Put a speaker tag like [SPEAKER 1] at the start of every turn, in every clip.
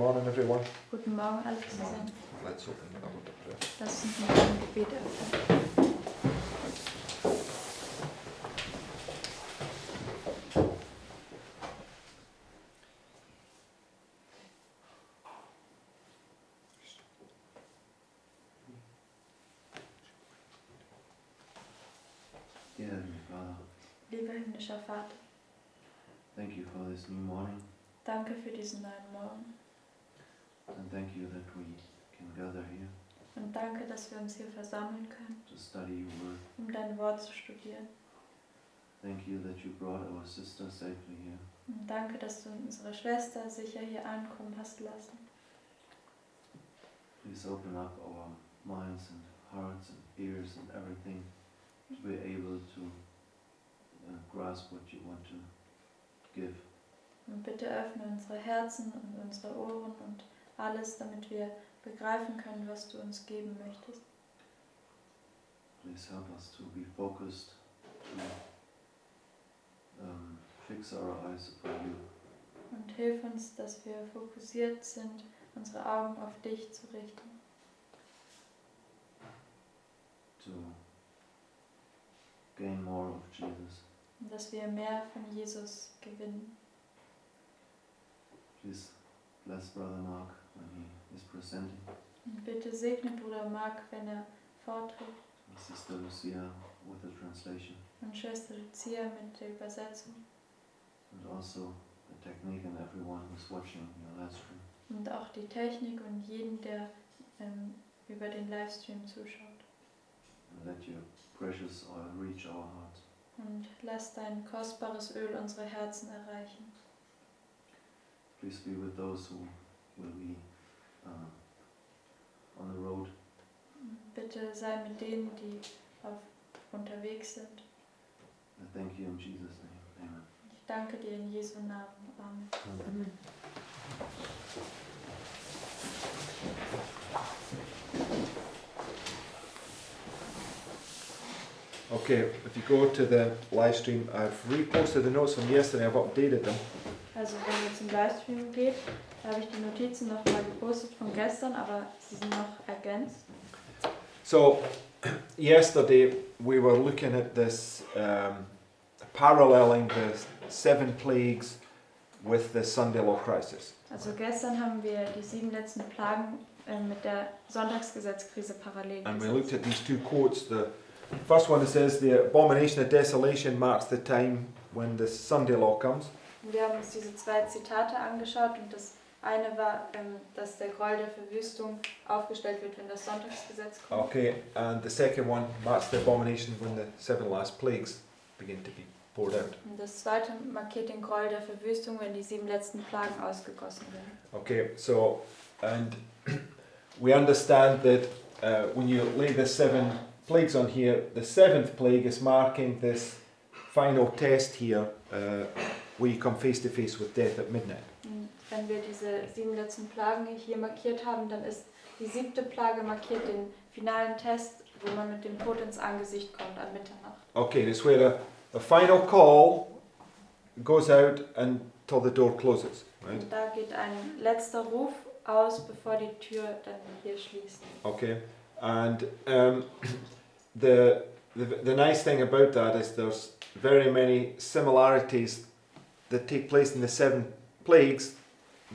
[SPEAKER 1] morning, everyone.
[SPEAKER 2] Guten Morgen alle zusammen.
[SPEAKER 1] Let's open the Bible to prayer.
[SPEAKER 2] Lass uns mit einem Gebet öffnen.
[SPEAKER 3] Dear Heavenly Father,
[SPEAKER 2] Lieber himmlischer Vater,
[SPEAKER 3] thank you for this new morning,
[SPEAKER 2] danke für diesen neuen Morgen
[SPEAKER 3] and thank you that we can gather here
[SPEAKER 2] und danke, dass wir uns hier versammeln können,
[SPEAKER 3] to study your word.
[SPEAKER 2] um dein Wort zu studieren.
[SPEAKER 3] Thank you that you brought our sister safely here.
[SPEAKER 2] Und danke, dass du unsere Schwester sicher hier ankommen hast lassen.
[SPEAKER 3] Please open up our minds and hearts and ears and everything to be able to grasp what you want to give.
[SPEAKER 2] Und bitte öffne unsere Herzen und unsere Ohren und alles, damit wir begreifen können, was du uns geben möchtest.
[SPEAKER 3] Please help us to be focused, to fix our eyes upon you.
[SPEAKER 2] Und hilf uns, dass wir fokussiert sind, unsere Augen auf dich zu richten.
[SPEAKER 3] To gain more of Jesus.
[SPEAKER 2] Und dass wir mehr von Jesus gewinnen.
[SPEAKER 3] Please bless Brother Mark when he is presenting.
[SPEAKER 2] Und bitte segne Bruder Mark, wenn er vorträgt.
[SPEAKER 3] Sister Lucia with the translation.
[SPEAKER 2] Und Schwester Lucia mit der Übersetzung.
[SPEAKER 3] And also the technique and everyone who's watching your live stream.
[SPEAKER 2] Und auch die Technik und jeden, der über den Livestream zuschaut.
[SPEAKER 3] And let your precious oil reach our hearts.
[SPEAKER 2] Und lass dein kostbares Öl unsere Herzen erreichen.
[SPEAKER 3] Please be with those who will be on the road.
[SPEAKER 2] Bitte sei mit denen, die unterwegs sind.
[SPEAKER 3] I thank you in Jesus' name. Amen.
[SPEAKER 2] Ich danke dir in Jesu Namen. Amen.
[SPEAKER 1] Amen. Okay, if you go to the live stream, I've reposted the notes from yesterday, I've updated them.
[SPEAKER 2] Also wenn ihr zum Livestream geht, da habe ich die Notizen nochmal gepostet von gestern, aber sie sind noch ergänzt.
[SPEAKER 1] So, yesterday we were looking at this, paralleling the 7 plagues with the Sunday law crisis.
[SPEAKER 2] Also gestern haben wir die 7 letzten Plagen mit der Sonntagsgesetzkrise parallel
[SPEAKER 1] And we
[SPEAKER 2] gesetzt.
[SPEAKER 1] looked at these 2 quotes. The first one, it says, the abomination of desolation marks the time when the Sunday law comes.
[SPEAKER 2] Und wir haben uns diese 2 Zitate angeschaut und das eine war, dass der Gräuel der Verwüstung aufgestellt wird, wenn das Sonntagsgesetz kommt.
[SPEAKER 1] Okay, and the second one marks the abomination when the 7 last plagues begin to be poured out.
[SPEAKER 2] Und das zweite markiert den Gräuel der Verwüstung, wenn die 7 letzten Plagen ausgegossen werden.
[SPEAKER 1] Okay, so, and we understand that when you lay the 7 plagues on here, the 7th plague is marking this final test here, where you come face to face with death at midnight.
[SPEAKER 2] Und wenn wir diese 7 letzten Plagen hier markiert haben, dann ist die 7. Plage markiert den finalen Test, wo man mit dem Tod ins Angesicht kommt an Mitternacht.
[SPEAKER 1] Okay, that's where the final call goes out until the door closes, right?
[SPEAKER 2] Und da geht ein letzter Ruf aus, bevor die Tür dann hier schließt.
[SPEAKER 1] Okay, and the nice thing about that is there's very many similarities that take place in the 7 plagues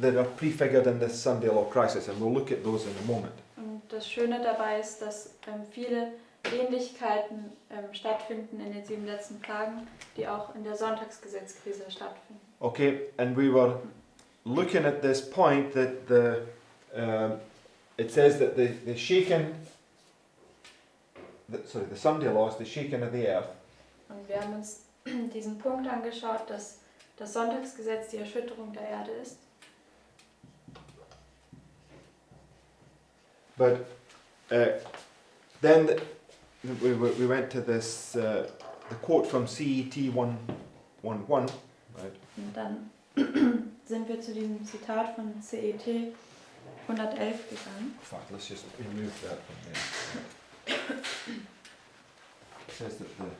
[SPEAKER 1] that are prefigured in the Sunday law crisis, and we'll look at those in a moment.
[SPEAKER 2] Und das Schöne dabei ist, dass viele Ähnlichkeiten stattfinden in den 7 letzten Plagen, die auch in der Sonntagsgesetzkrise stattfinden.
[SPEAKER 1] Okay, and we were looking at this point that it says that the shaking, the Sunday law is the shaking of the earth.
[SPEAKER 2] Und wir haben uns diesen Punkt angeschaut, dass das Sonntagsgesetz die Erschütterung der Erde ist.
[SPEAKER 1] But then we went to this the quote from CET 111, right?
[SPEAKER 2] Und dann sind wir zu diesem Zitat von CET 111 gegangen.
[SPEAKER 1] In fact, let's just remove that from there. It says that the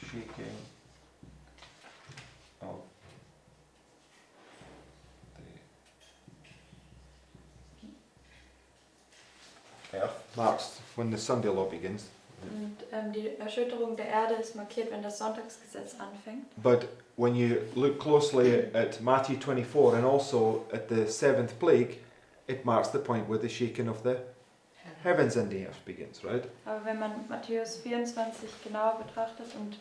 [SPEAKER 1] shaking of marks when the Sunday law begins.
[SPEAKER 2] Und die Erschütterung der Erde ist markiert, wenn das Sonntagsgesetz anfängt.
[SPEAKER 1] But when you look closely at Matthew 24 and also at the seventh plague, it marks the point where the shaking of the heavens and the earth begins, right?
[SPEAKER 2] Aber wenn man Matthäus 24 genauer betrachtet und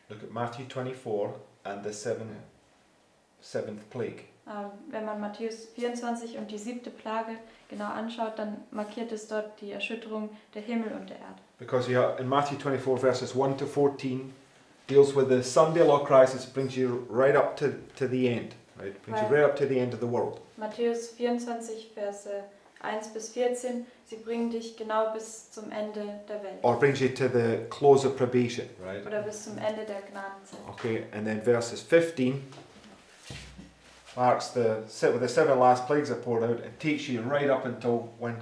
[SPEAKER 1] Look at Matthew 24 and the seventh plague.
[SPEAKER 2] wenn man Matthäus 24 und die 7. Plage genau anschaut, dann markiert es dort die Erschütterung der Himmel und der Erde.
[SPEAKER 1] Because you have, in Matthew 24 verses 1 to 14 deals with the Sunday law crisis, brings you right up to the end, right? Brings you right up to the end of the world.
[SPEAKER 2] Matthäus 24 Verse 1 bis 14, sie bringen dich genau bis zum Ende der Welt.
[SPEAKER 1] Or brings you to the close of probation, right?
[SPEAKER 2] Oder bis zum Ende der Gnadenzeit.
[SPEAKER 1] Okay, and then verses 15 marks the 7 last plagues are poured out and takes you right up until when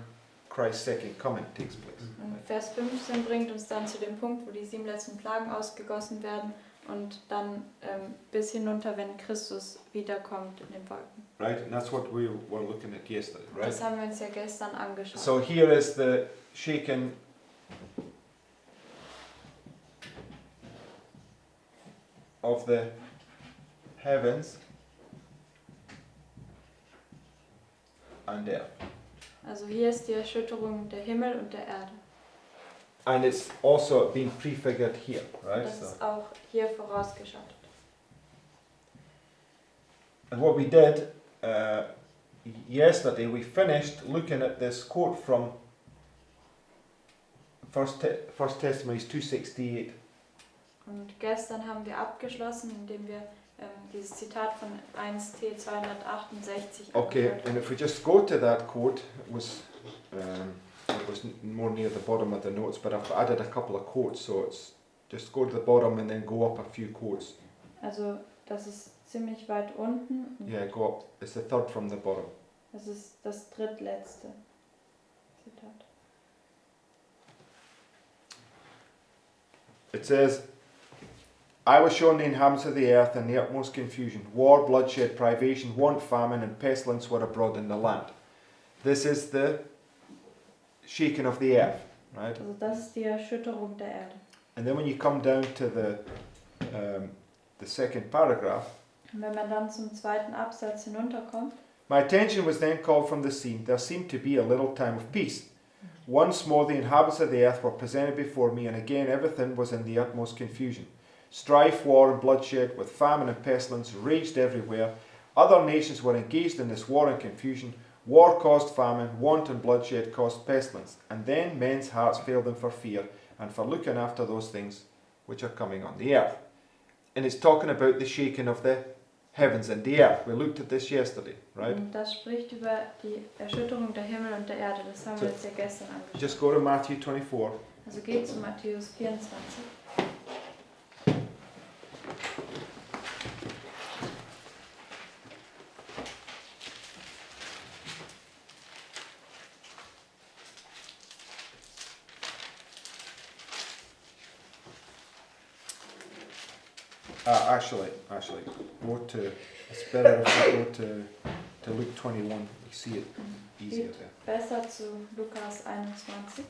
[SPEAKER 1] Christ's second coming takes place.
[SPEAKER 2] Und Vers 15 bringt uns dann zu dem Punkt, wo die 7 letzten Plagen ausgegossen werden und dann bis hinunter, wenn Christus wiederkommt in den Wolken.
[SPEAKER 1] Right, and that's what we were looking at yesterday, right?
[SPEAKER 2] Das haben wir uns ja gestern angeschaut.
[SPEAKER 1] So here is the shaking of the heavens and earth.
[SPEAKER 2] Also hier ist die Erschütterung der Himmel und der Erde.
[SPEAKER 1] And it's also been prefigured here, right?
[SPEAKER 2] Das
[SPEAKER 1] So,
[SPEAKER 2] ist auch hier vorausgeschattet.
[SPEAKER 1] and what we did yesterday, we finished looking at this quote from First Testimonies 2:68.
[SPEAKER 2] Und gestern haben wir abgeschlossen, indem wir dieses Zitat von 1t 268
[SPEAKER 1] Okay,
[SPEAKER 2] angehört
[SPEAKER 1] and
[SPEAKER 2] haben.
[SPEAKER 1] if we just go to that quote, it was more near the bottom of the notes, but I've added a couple of quotes, so it's just go to the bottom and then go up a few quotes.
[SPEAKER 2] Also das ist ziemlich weit unten.
[SPEAKER 1] Yeah, go up. It's the third from the bottom.
[SPEAKER 2] Das ist das drittletzte Zitat.
[SPEAKER 1] It says, I was shown the inhabitants of the earth in the utmost confusion. War, bloodshed, privation, want, famine, and pestilence were abroad in the land. This is the shaking of the earth, right?
[SPEAKER 2] Also das ist die Erschütterung der Erde.
[SPEAKER 1] And then when you come down to the second paragraph,
[SPEAKER 2] Und wenn man dann zum zweiten Absatz hinunterkommt,
[SPEAKER 1] my attention was then called from the scene. There seemed to be a little time of peace. Once more the inhabitants of the earth were presented before me, and again everything was in the utmost confusion. Strife, war, and bloodshed, with famine and pestilence, raged everywhere. Other nations were engaged in this war and confusion. War caused famine, want and bloodshed caused pestilence. And then men's hearts failed them for fear, and for looking after those things which are coming on the earth. And it's talking about the shaking of the heavens and the earth. We looked at this yesterday, right?
[SPEAKER 2] und das spricht über die Erschütterung der Himmel und der Erde. Das haben wir uns ja gestern angeschaut.
[SPEAKER 1] Just go to Matthew 24.
[SPEAKER 2] Also geht zu Matthäus 24.
[SPEAKER 1] Actually, go to, it's better if we go to Luke 21. You see it easier
[SPEAKER 2] Geht
[SPEAKER 1] there.
[SPEAKER 2] besser zu Lukas 21.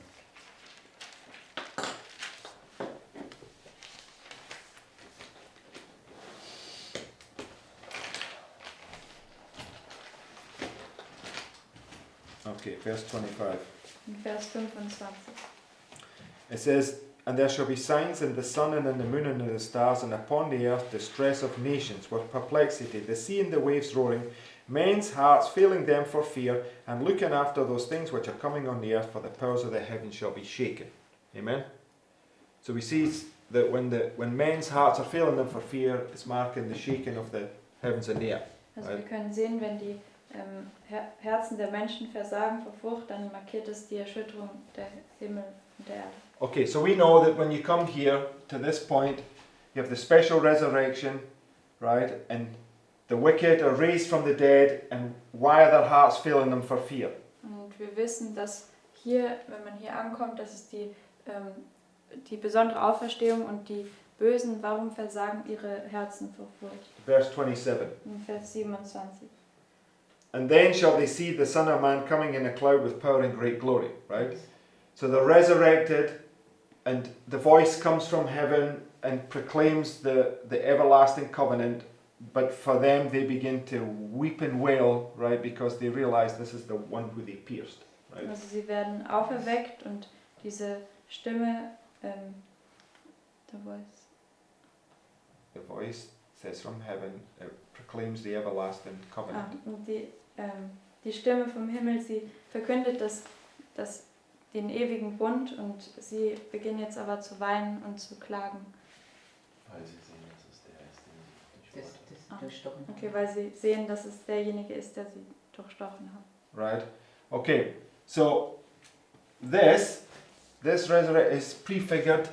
[SPEAKER 1] Okay, verse 25.
[SPEAKER 2] In Vers 25.
[SPEAKER 1] It says, and there shall be signs in the sun and in the moon and in the stars, and upon the earth distress of nations with perplexity, the sea and the waves roaring, men's hearts failing them for fear, and looking after those things which are coming on the earth, for the powers of the heavens shall be shaken. Amen? So we see that when men's hearts are failing them for fear, it's marking the shaking of the heavens and the earth.
[SPEAKER 2] Also wir können sehen, wenn die Herzen der Menschen versagen vor Furcht, dann markiert es die Erschütterung der Himmel und der Erde.
[SPEAKER 1] Okay, so we know that when you come here to this point, you have the special resurrection, right? And the wicked are raised from the dead, and why are their hearts failing them for fear?
[SPEAKER 2] Und wir wissen, dass hier, wenn man hier ankommt, das ist die besondere Auferstehung und die Bösen, warum versagen ihre Herzen vor Furcht?
[SPEAKER 1] Verse 27.
[SPEAKER 2] In Vers 27.
[SPEAKER 1] And then shall they see the Son of Man coming in a cloud with power and great glory, right? So they're resurrected, and the voice comes from heaven and proclaims the everlasting covenant. But for them, they begin to weep and wail, right? Because they realize this is the one who they pierced, right?
[SPEAKER 2] Also sie werden auferweckt und diese Stimme, the voice.
[SPEAKER 1] The voice says from heaven, it proclaims the everlasting covenant.
[SPEAKER 2] Und die Stimme vom Himmel, sie verkündet den ewigen Bund, und sie beginnen jetzt aber zu weinen und zu klagen.
[SPEAKER 3] Weil sie sehen, dass es der ist, den sie
[SPEAKER 4] Das durchstochen haben.
[SPEAKER 2] Okay, weil sie sehen, dass es derjenige ist, der sie durchstochen hat.
[SPEAKER 1] Right? Okay, so this resurrection is prefigured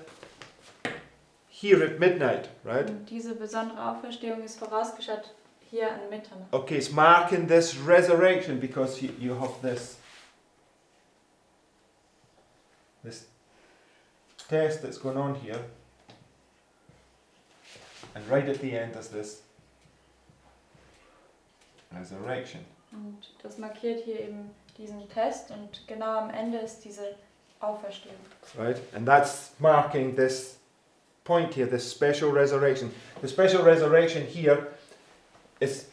[SPEAKER 1] here at midnight, right?
[SPEAKER 2] Und diese besondere Auferstehung ist vorausgeschaut hier an Mitternacht.
[SPEAKER 1] Okay, it's marking this resurrection because you have this test that's going on here. And right at the end is this resurrection.
[SPEAKER 2] Und das markiert hier eben diesen Test, und genau am Ende ist diese Auferstehung.
[SPEAKER 1] Right? And that's marking this point here, this special resurrection. The special resurrection here is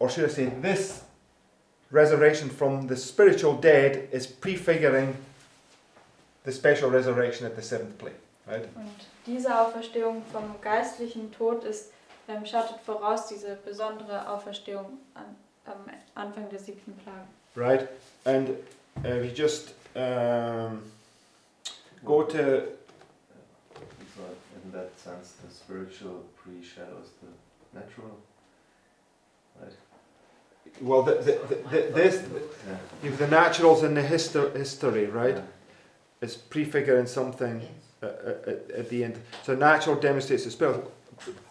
[SPEAKER 1] or should I say, this resurrection from the spiritual dead is prefiguring the special resurrection at the seventh plague. Right?
[SPEAKER 2] Und diese Auferstehung vom geistlichen Tod schattet voraus diese besondere Auferstehung am Anfang der 7. Plage.
[SPEAKER 1] Right? And we just go to.
[SPEAKER 3] So in that sense, the spiritual pre-shadows the natural, right?
[SPEAKER 1] Well, this
[SPEAKER 3] Yeah.
[SPEAKER 1] you have the naturals in the history, right?
[SPEAKER 3] Yeah.
[SPEAKER 1] It's prefiguring something
[SPEAKER 4] Yes.
[SPEAKER 1] at the end. So natural demonstrates the spiritual.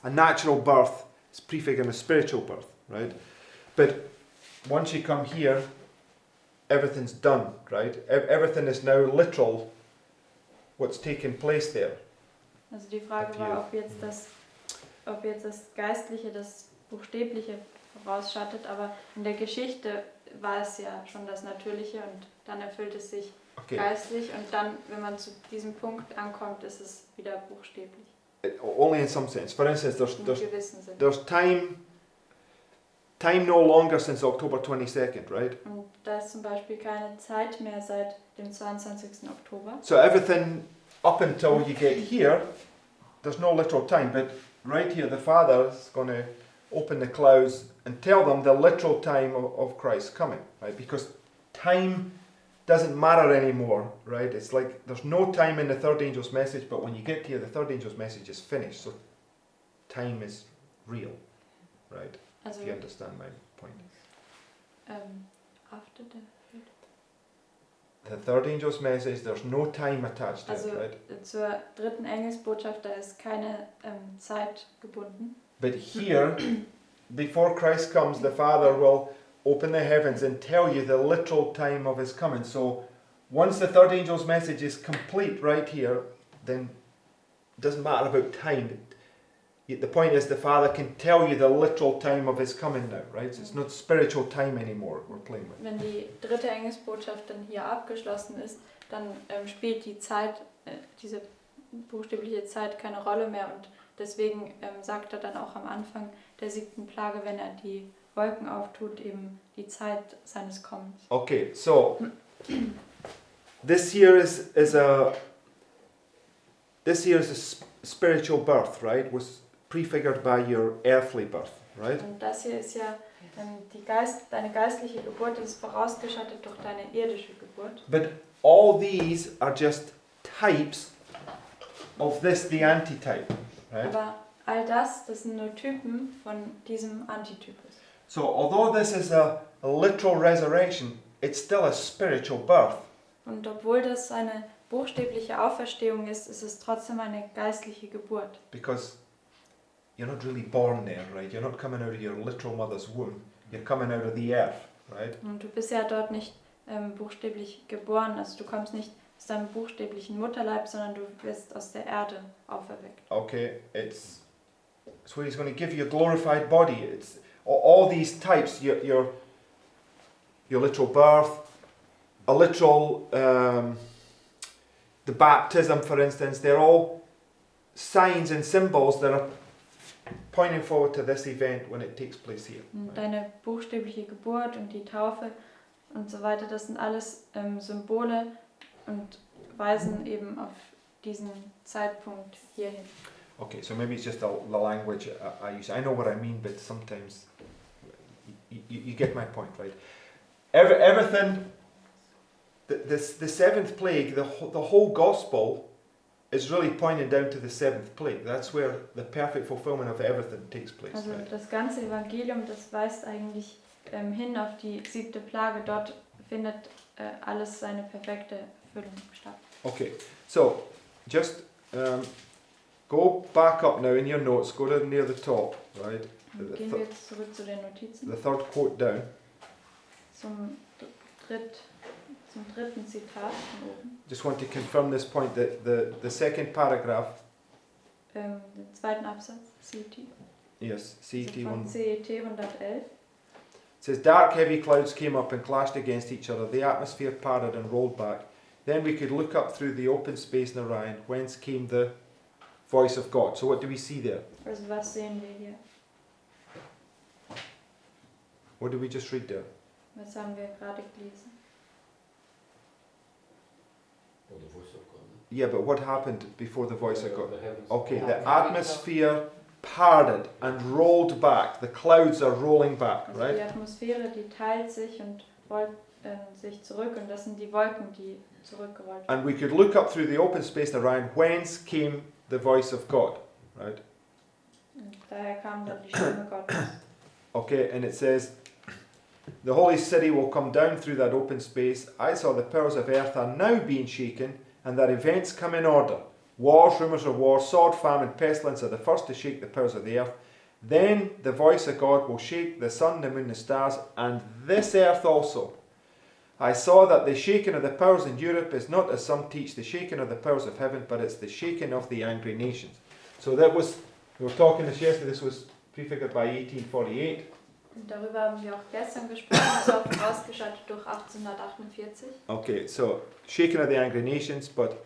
[SPEAKER 1] A natural birth is prefiguring a spiritual birth, right? But once you come here, everything's done, right? Everything is now literal. What's taking place there?
[SPEAKER 2] Also die Frage war, ob jetzt das Geistliche das Buchstäbliche vorausschattet, aber in der Geschichte war es ja schon das Natürliche, und dann erfüllt es sich
[SPEAKER 1] Okay.
[SPEAKER 2] geistlich, und dann, wenn man zu diesem Punkt ankommt, ist es wieder buchstäblich.
[SPEAKER 1] Only in some sense. For instance,
[SPEAKER 2] Im gewissen Sinn.
[SPEAKER 1] there's time no longer since October 22nd, right?
[SPEAKER 2] Und da ist zum Beispiel keine Zeit mehr seit dem 22. Oktober.
[SPEAKER 1] So everything up until you get here, there's no literal time. But right here, the Father is going to open the clouds and tell them the literal time of Christ coming, right? Because time doesn't matter anymore, right? It's like there's no time in the third angel's message, but when you get here, the third angel's message is finished. So time is real, right?
[SPEAKER 2] Also
[SPEAKER 1] If you understand my point.
[SPEAKER 2] after
[SPEAKER 1] The third angel's message, there's no time attached to
[SPEAKER 2] Also
[SPEAKER 1] it, right?
[SPEAKER 2] zur dritten Engelsbotschaft, da ist keine Zeit gebunden.
[SPEAKER 1] But here, before Christ comes, the Father will open the heavens and tell you the literal time of his coming. So once the third angel's message is complete right here, then it doesn't matter about time. The point is the Father can tell you the literal time of his coming now, right? So it's not spiritual time anymore we're playing with.
[SPEAKER 2] Wenn die dritte Engelsbotschaft dann hier abgeschlossen ist, dann spielt die Zeit, diese buchstäbliche Zeit, keine Rolle mehr, und deswegen sagt er dann auch am Anfang der 7. Plage, wenn er die Wolken auftut, eben die Zeit seines Kommens.
[SPEAKER 1] Okay, so this here is a spiritual birth, right? Was prefigured by your earthly birth, right?
[SPEAKER 2] Und das hier ist ja deine geistliche Geburt, ist vorausgeschattet durch deine irdische Geburt.
[SPEAKER 1] But all these are just types of this, the antitype, right?
[SPEAKER 2] Aber all das sind nur Typen von diesem Antitypus.
[SPEAKER 1] So although this is a literal resurrection, it's still a spiritual birth.
[SPEAKER 2] Und obwohl das eine buchstäbliche Auferstehung ist, ist es trotzdem eine geistliche Geburt.
[SPEAKER 1] Because you're not really born there, right? You're not coming out of your literal mother's womb. You're coming out of the earth, right?
[SPEAKER 2] Und du bist ja dort nicht buchstäblich geboren, also du kommst nicht aus deinem buchstäblichen Mutterleib, sondern du wirst aus der Erde auferweckt.
[SPEAKER 1] Okay, it's where he's going to give you a glorified body. It's all these types. You're your literal birth, a literal, the baptism, for instance, they're all signs and symbols that are pointing forward to this event when it takes place here.
[SPEAKER 2] Und deine buchstäbliche Geburt und die Taufe und so weiter, das sind alles Symbole und weisen eben auf diesen Zeitpunkt hierhin.
[SPEAKER 1] Okay, so maybe it's just the language I use. I know what I mean, but sometimes you get my point, right? Everything, the seventh plague, the whole gospel is really pointing down to the seventh plague. That's where the perfect fulfillment of everything takes place.
[SPEAKER 2] Also
[SPEAKER 1] Right?
[SPEAKER 2] das ganze Evangelium, das weist eigentlich hin auf die 7. Plage. Dort findet alles seine perfekte Erfüllung statt.
[SPEAKER 1] Okay, so just go back up now in your notes, go to near the top, right?
[SPEAKER 2] Und gehen wir jetzt zurück zu den Notizen.
[SPEAKER 1] The third quote down.
[SPEAKER 2] Zum dritten Zitat von oben.
[SPEAKER 1] Just want to confirm this point that the second paragraph,
[SPEAKER 2] Den zweiten Absatz, CET.
[SPEAKER 1] yes, CET
[SPEAKER 2] Also von
[SPEAKER 1] 1,
[SPEAKER 2] CET 111.
[SPEAKER 1] says, dark heavy clouds came up and clashed against each other. The atmosphere parted and rolled back. Then we could look up through the open space in Orion, whence came the voice of God. So what do we see there?
[SPEAKER 2] Also was sehen wir hier?
[SPEAKER 1] What did we just read there?
[SPEAKER 2] Was haben wir gerade gelesen?
[SPEAKER 5] Or the voice of God.
[SPEAKER 1] Yeah, but what happened before the voice of God?
[SPEAKER 5] The heavens.
[SPEAKER 1] Okay,
[SPEAKER 4] Yeah.
[SPEAKER 1] the atmosphere parted and rolled back. The clouds are rolling back,
[SPEAKER 2] Also
[SPEAKER 1] right?
[SPEAKER 2] die Atmosphäre, die teilt sich und rollt sich zurück und das sind die Wolken, die zurückgerollt werden.
[SPEAKER 1] And we could look up through the open space in Orion, whence came the voice of God, right?
[SPEAKER 2] Und daher kam dann die Stimme Gottes.
[SPEAKER 1] Okay, and it says, the holy city will come down through that open space. I saw the powers of earth are now being shaken, and that events come in order. Wars, rumours of war, sword, famine, pestilence are the first to shake the powers of the earth. Then the voice of God will shake the sun, the moon, the stars, and this earth also. I saw that the shaking of the powers in Europe is not, as some teach, the shaking of the powers of heaven, but it's the shaking of the angry nations. So that was, we were talking this yesterday, this was prefigured by 1848.
[SPEAKER 2] Und darüber haben wir auch gestern gesprochen, das war vorausgeschaltet durch 1848.
[SPEAKER 1] Okay, so shaking of the angry nations, but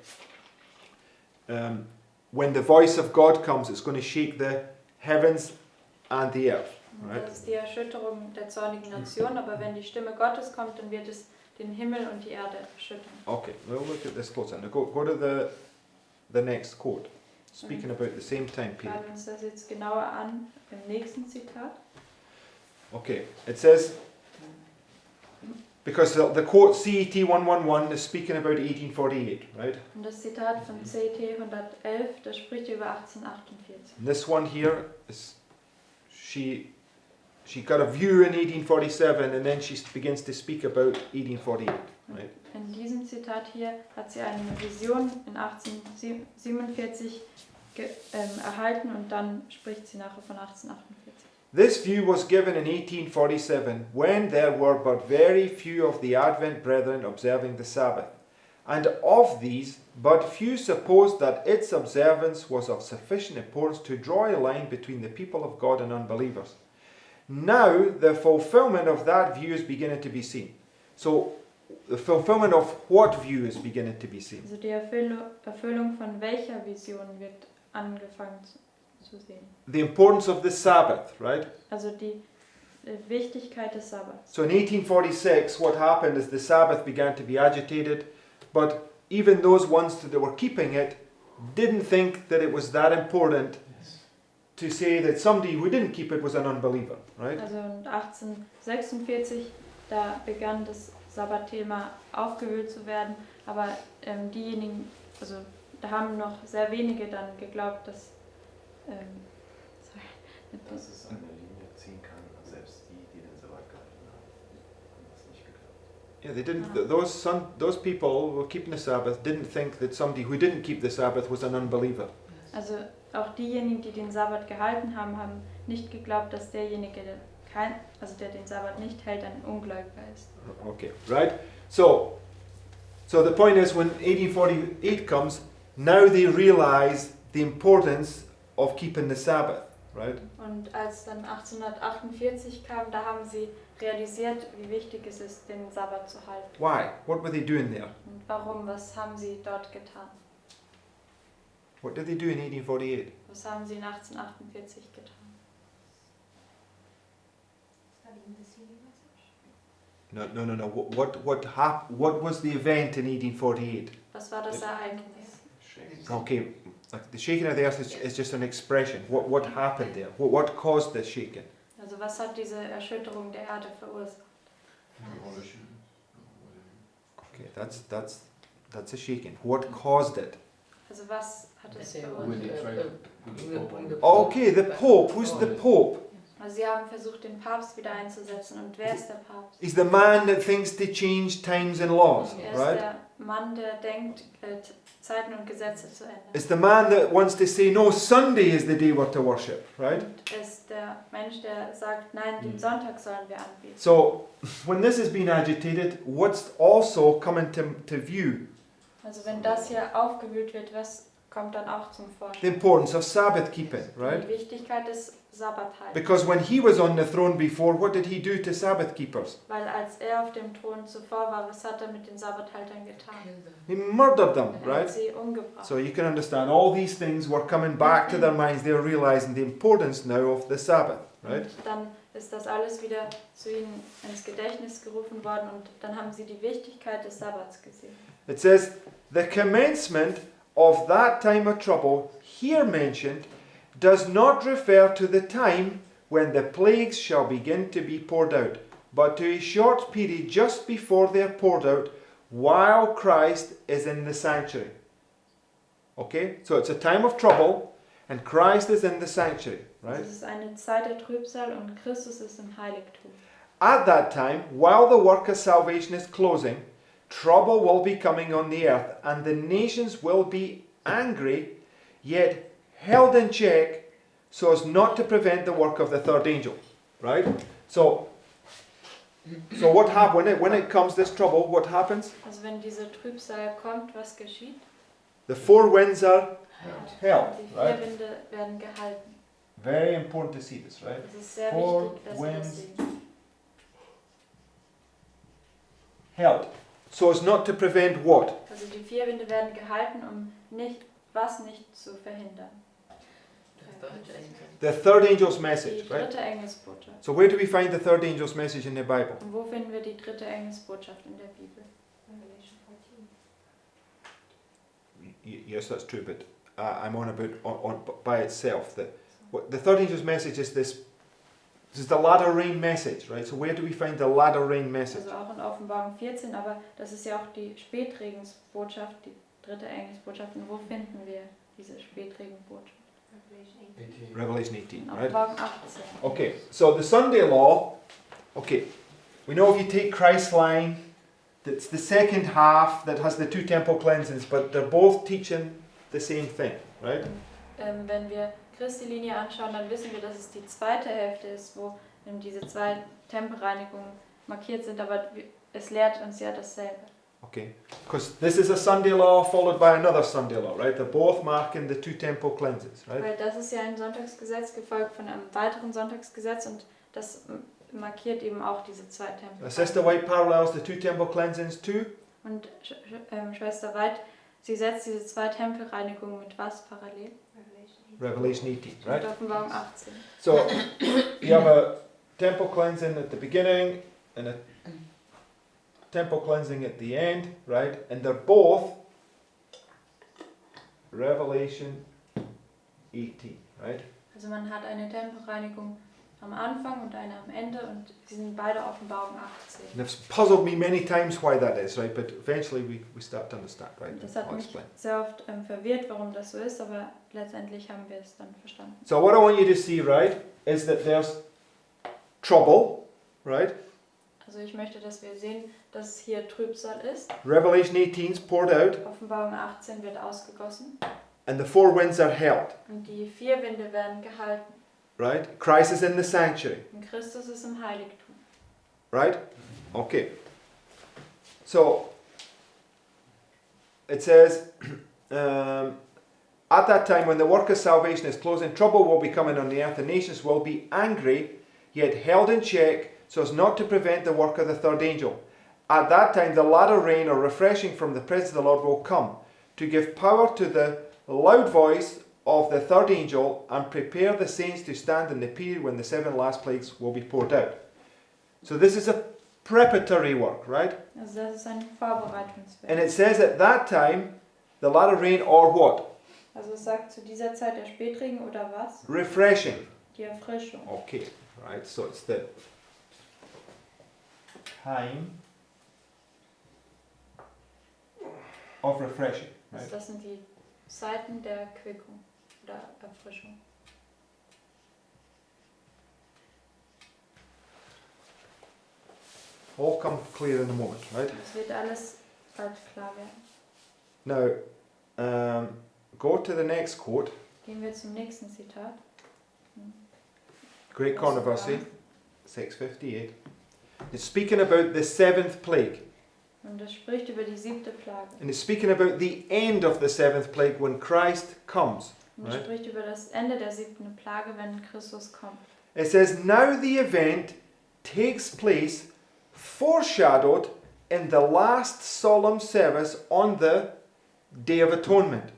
[SPEAKER 1] when the voice of God comes, it's going to shake the heavens and the earth,
[SPEAKER 2] Und
[SPEAKER 1] right?
[SPEAKER 2] das ist die Erschütterung der zornigen Nation, aber wenn die Stimme Gottes kommt, dann wird es den Himmel und die Erde erschüttern.
[SPEAKER 1] Okay, we'll look at this closer. Now go to the next quote, speaking about the same time period.
[SPEAKER 2] Schauen wir uns das jetzt genauer an im nächsten Zitat.
[SPEAKER 1] Okay, it says, because the quote CET 111 is speaking about 1848, right?
[SPEAKER 2] Und das Zitat von CT 111, das spricht über 1848.
[SPEAKER 1] And this one here is she got a view in 1847 and then she begins to speak about 1848, right?
[SPEAKER 2] In diesem Zitat hier hat sie eine Vision in 1847 erhalten und dann spricht sie nachher von 1848.
[SPEAKER 1] This view was given in 1847 when there were but very few of the Advent brethren observing the Sabbath, and of these but few supposed that its observance was of sufficient importance to draw a line between the people of God and unbelievers. Now the fulfillment of that view is beginning to be seen. So the fulfillment of what view is beginning to be seen?
[SPEAKER 2] Also die Erfüllung von welcher Vision wird angefangen zu sehen?
[SPEAKER 1] The importance of the Sabbath, right?
[SPEAKER 2] Also die Wichtigkeit des Sabbats.
[SPEAKER 1] So in 1846, what happened is the Sabbath began to be agitated, but even those ones that were keeping it didn't think that it was that important to say that somebody who didn't keep it was an unbeliever, right?
[SPEAKER 2] Also 1846, da begann das Sabbatthema aufgewühlt zu werden, aber diejenigen, also da haben noch sehr wenige dann geglaubt, dass
[SPEAKER 3] Dass es eine Linie ziehen kann, selbst die den Sabbat gehalten haben, haben das nicht geglaubt.
[SPEAKER 1] Yeah, they didn't. Those people who were keeping the Sabbath didn't think that somebody who didn't keep the Sabbath was an unbeliever.
[SPEAKER 2] Also auch diejenigen, die den Sabbat gehalten haben, haben nicht geglaubt, dass derjenige, der den Sabbat nicht hält, ein Ungläubiger ist.
[SPEAKER 1] Okay, right? So the point is, when 1848 comes, now they realize the importance of keeping the Sabbath, right?
[SPEAKER 2] Und als dann 1848 kam, da haben sie realisiert, wie wichtig es ist, den Sabbat zu halten.
[SPEAKER 1] Why? What were they doing there?
[SPEAKER 2] Und warum? Was haben sie dort getan?
[SPEAKER 1] What did they do in 1848?
[SPEAKER 2] Was haben sie in 1848 getan?
[SPEAKER 1] No. What was the event in 1848?
[SPEAKER 2] Was war das Ereignis?
[SPEAKER 1] Okay, like the shaking of the earth is just an expression. What happened there? What caused the shaking?
[SPEAKER 2] Also was hat diese Erschütterung der Erde verursacht?
[SPEAKER 5] Revolution.
[SPEAKER 1] Okay, that's a shaking. What caused it?
[SPEAKER 2] Also was hat es
[SPEAKER 5] With
[SPEAKER 2] verursacht?
[SPEAKER 5] the trial. With the Pope.
[SPEAKER 1] Okay, the Pope. Who's the Pope?
[SPEAKER 2] Also sie haben versucht, den Papst wieder einzusetzen. Und wer ist der Papst?
[SPEAKER 1] He's the man that thinks to change times and laws,
[SPEAKER 2] Er ist
[SPEAKER 1] right?
[SPEAKER 2] der Mann, der denkt, Zeiten und Gesetze zu ändern.
[SPEAKER 1] It's the man that wants to say, no, Sunday is the day we're to worship, right?
[SPEAKER 2] Und er ist der Mensch, der sagt, nein, den Sonntag sollen wir anbieten.
[SPEAKER 1] So, when this has been agitated, what's also coming to view?
[SPEAKER 2] Also wenn das hier aufgewühlt wird, was kommt dann auch zum
[SPEAKER 1] The
[SPEAKER 2] Vorschein?
[SPEAKER 1] importance of Sabbath keeping, right?
[SPEAKER 2] Die Wichtigkeit des Sabbathaltens.
[SPEAKER 1] Because when he was on the throne before, what did he do to Sabbath keepers?
[SPEAKER 2] Weil als er auf dem Thron zuvor war, was hat er mit den Sabbathaltern getan?
[SPEAKER 1] He murdered them,
[SPEAKER 2] Er hat
[SPEAKER 1] right?
[SPEAKER 2] sie umgebracht.
[SPEAKER 1] So you can understand all these things were coming back to their minds. They're realizing the importance now of the Sabbath, right?
[SPEAKER 2] Und dann ist das alles wieder zu ihnen ins Gedächtnis gerufen worden und dann haben sie die Wichtigkeit des Sabbats gesehen.
[SPEAKER 1] It says, the commencement of that time of trouble here mentioned does not refer to the time when the plagues shall begin to be poured out, but to a short period just before they are poured out, while Christ is in the sanctuary. Okay? So it's a time of trouble, and Christ is in the sanctuary, right?
[SPEAKER 2] Es ist eine Zeit der Trübsal und Christus ist im Heiligtum.
[SPEAKER 1] At that time, while the work of salvation is closing, trouble will be coming on the earth, and the nations will be angry, yet held in check, so as not to prevent the work of the third angel. Right? So what happens when it comes this trouble? What happens?
[SPEAKER 2] Also wenn diese Trübsal kommt, was geschieht?
[SPEAKER 1] The four winds are held.
[SPEAKER 2] Die vier
[SPEAKER 1] Right?
[SPEAKER 2] Winde werden gehalten.
[SPEAKER 1] Very important to see this. Right?
[SPEAKER 2] Es ist sehr
[SPEAKER 1] Four
[SPEAKER 2] wichtig, dass wir das
[SPEAKER 1] winds.
[SPEAKER 2] sehen.
[SPEAKER 1] Held, so as not to prevent what?
[SPEAKER 2] Also die vier Winde werden gehalten, um nicht zu verhindern.
[SPEAKER 1] The third angel's
[SPEAKER 2] Die
[SPEAKER 1] message. Right?
[SPEAKER 2] dritte Engelsbotschaft.
[SPEAKER 1] So where do we find the third angel's message in the Bible?
[SPEAKER 2] Und wo finden wir die dritte Engelsbotschaft in der Bibel?
[SPEAKER 1] Yes, that's true, but I'm on about on by itself. The third angel's message is this is the latter rain message, right? So where do we find the latter rain message?
[SPEAKER 2] Also auch in Offenbarung 14, aber das ist ja auch die Spätregensbotschaft, die dritte Engelsbotschaft. Und wo finden wir diese Spätregenbotschaft?
[SPEAKER 1] Revelation 18,
[SPEAKER 2] In
[SPEAKER 1] right?
[SPEAKER 2] Offenbarung 18.
[SPEAKER 1] Okay, so the Sunday law, okay, we know if you take Christ's line, that's the second half that has the two temple cleansings, but they're both teaching the same thing, right?
[SPEAKER 2] Wenn wir Christi Linie anschauen, dann wissen wir, dass es die zweite Hälfte ist, wo diese zwei Tempelreinigungen markiert sind, aber es lehrt uns ja dasselbe.
[SPEAKER 1] Okay, because this is a Sunday law followed by another Sunday law, right? They're both marking the two temple cleanses, right?
[SPEAKER 2] Weil das ist ja ein Sonntagsgesetz, gefolgt von einem weiteren Sonntagsgesetz und das markiert eben auch diese zwei Tempel.
[SPEAKER 1] Sister White parallels the two temple cleansings too.
[SPEAKER 2] Und Schwester White, sie setzt diese zwei Tempelreinigungen mit was parallel?
[SPEAKER 1] Revelation 18, right?
[SPEAKER 2] Mit Offenbarung 18.
[SPEAKER 1] So you have a temple cleansing at the beginning and a temple cleansing at the end, right? And they're both Revelation 18, right?
[SPEAKER 2] Also man hat eine Tempelreinigung am Anfang und eine am Ende und sie sind beide Offenbarung 18.
[SPEAKER 1] And it's puzzled me many times why that is, right? But eventually we start to understand, right?
[SPEAKER 2] Und das hat
[SPEAKER 1] I'll
[SPEAKER 2] mich
[SPEAKER 1] explain.
[SPEAKER 2] sehr oft verwirrt, warum das so ist, aber letztendlich haben wir es dann verstanden.
[SPEAKER 1] So what I want you to see, right, is that there's trouble, right?
[SPEAKER 2] Also ich möchte, dass wir sehen, dass hier Trübsal ist.
[SPEAKER 1] Revelation 18 is poured out,
[SPEAKER 2] Offenbarung 18 wird ausgegossen
[SPEAKER 1] and the four winds are held,
[SPEAKER 2] und die vier Winde werden gehalten.
[SPEAKER 1] right? Christ is in the sanctuary,
[SPEAKER 2] Und Christus ist im Heiligtum.
[SPEAKER 1] right? Okay. So it says, at At that time, when the work of salvation is closing, trouble will be coming on the earth. The nations will be angry, yet held in check, so as not to prevent the work of the third angel. At that time, the latter rain or refreshing from the presence of the Lord will come, to give power to the loud voice of the third angel, and prepare the saints to stand in the period when the 7 last plagues will be poured out. So this is a preparatory work, right?
[SPEAKER 2] Also das ist ein Vorbereitungswerk.
[SPEAKER 1] And it says at that time, the latter rain or what?
[SPEAKER 2] Also es sagt zu dieser Zeit der Spätregen oder was?
[SPEAKER 1] Refreshing.
[SPEAKER 2] Die Erfrischung.
[SPEAKER 1] Okay, right, so it's the time of refreshing, right?
[SPEAKER 2] Also das sind die Zeiten der Erquickung oder Erfrischung.
[SPEAKER 1] All come clear in a moment, right?
[SPEAKER 2] Es wird alles bald klar werden.
[SPEAKER 1] Now, go to the next quote.
[SPEAKER 2] Gehen wir zum nächsten Zitat.
[SPEAKER 1] Great Controversy, 658. It's speaking about the 7th plague.
[SPEAKER 2] Und das spricht über die 7. Plage.
[SPEAKER 1] And it's speaking about the end of the 7th plague when Christ comes.
[SPEAKER 2] Und es
[SPEAKER 1] Right.
[SPEAKER 2] spricht über das Ende der 7. Plage, wenn Christus kommt.
[SPEAKER 1] It says, now the event takes place foreshadowed in the last solemn service on the Day of Atonement,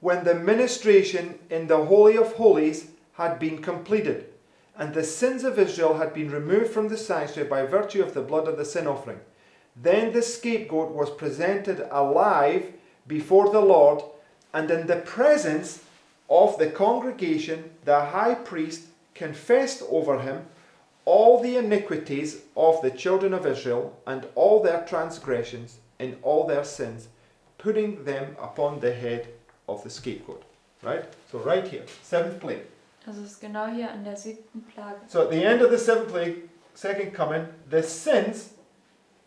[SPEAKER 1] when the ministration in the Holy of Holies had been completed, and the sins of Israel had been removed from the sanctuary by virtue of the blood of the sin offering. Then the scapegoat was presented alive before the Lord, and in the presence of the congregation, the high priest confessed over him all the iniquities of the children of Israel and all their transgressions and all their sins, putting them upon the head of the scapegoat. Right? So right here, 7th plague.
[SPEAKER 2] Also es ist genau hier an der 7. Plage.
[SPEAKER 1] So at the end of the 7th plague, second coming, the sins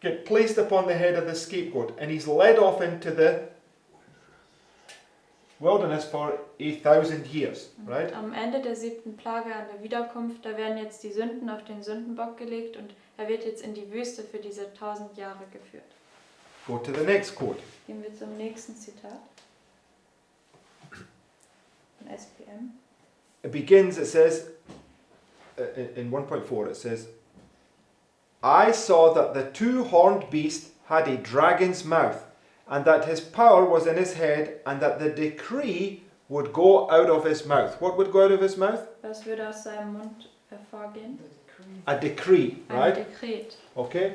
[SPEAKER 1] get placed upon the head of the scapegoat, and he's led off into the wilderness for 1,000 years, right?
[SPEAKER 2] Am Ende der 7. Plage an der Wiederkunft, da werden jetzt die Sünden auf den Sündenbock gelegt und er wird jetzt in die Wüste für diese 1000 Jahre geführt.
[SPEAKER 1] Go to the next quote.
[SPEAKER 2] Gehen wir zum nächsten Zitat. Von SPM.
[SPEAKER 1] It begins, it says, in 1.4, it says, I saw that the 2-horned beast had a dragon's mouth, and that his power was in his head, and that the decree would go out of his mouth. What would go out of his mouth?
[SPEAKER 2] Was würde aus seinem Mund hervorgehen?
[SPEAKER 1] A decree,
[SPEAKER 2] Ein
[SPEAKER 1] right?
[SPEAKER 2] Dekret.
[SPEAKER 1] Okay?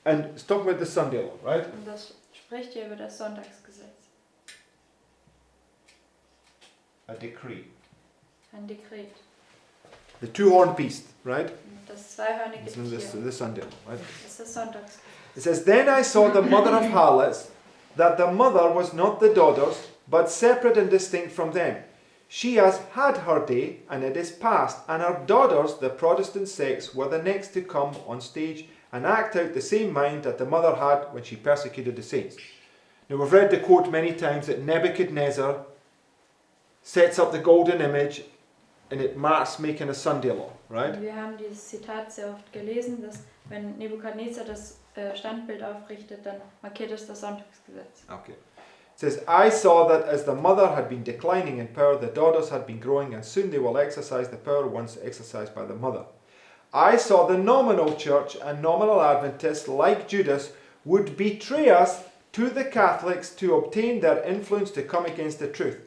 [SPEAKER 1] And it's talking about the Sunday law, right?
[SPEAKER 2] Und das spricht hier über das Sonntagsgesetz.
[SPEAKER 1] A decree.
[SPEAKER 2] Ein Dekret.
[SPEAKER 1] The 2-horned beast, right?
[SPEAKER 2] Und das zweihörnige
[SPEAKER 1] This is
[SPEAKER 2] Tier.
[SPEAKER 1] the Sunday law, right?
[SPEAKER 2] Das ist das Sonntagsgesetz.
[SPEAKER 1] It says, Then I saw the mother of harlots, that the mother was not the daughters, but separate and distinct from them. She has had her day, and it is past, and her daughters, the Protestant sex, were the next to come on stage and act out the same mind that the mother had when she persecuted the saints. Now we've read the quote many times that Nebuchadnezzar sets up the golden image, and it marks making a Sunday law, right?
[SPEAKER 2] Und wir haben dieses Zitat sehr oft gelesen, dass wenn Nebukadnezar das Standbild aufrichtet, dann markiert es das Sonntagsgesetz.
[SPEAKER 1] Okay. It says, I saw that as the mother had been declining in power, the daughters had been growing, and soon they will exercise the power once exercised by the mother. I saw the nominal church and nominal Adventists, like Judas, would betray us to the Catholics to obtain their influence to come against the truth.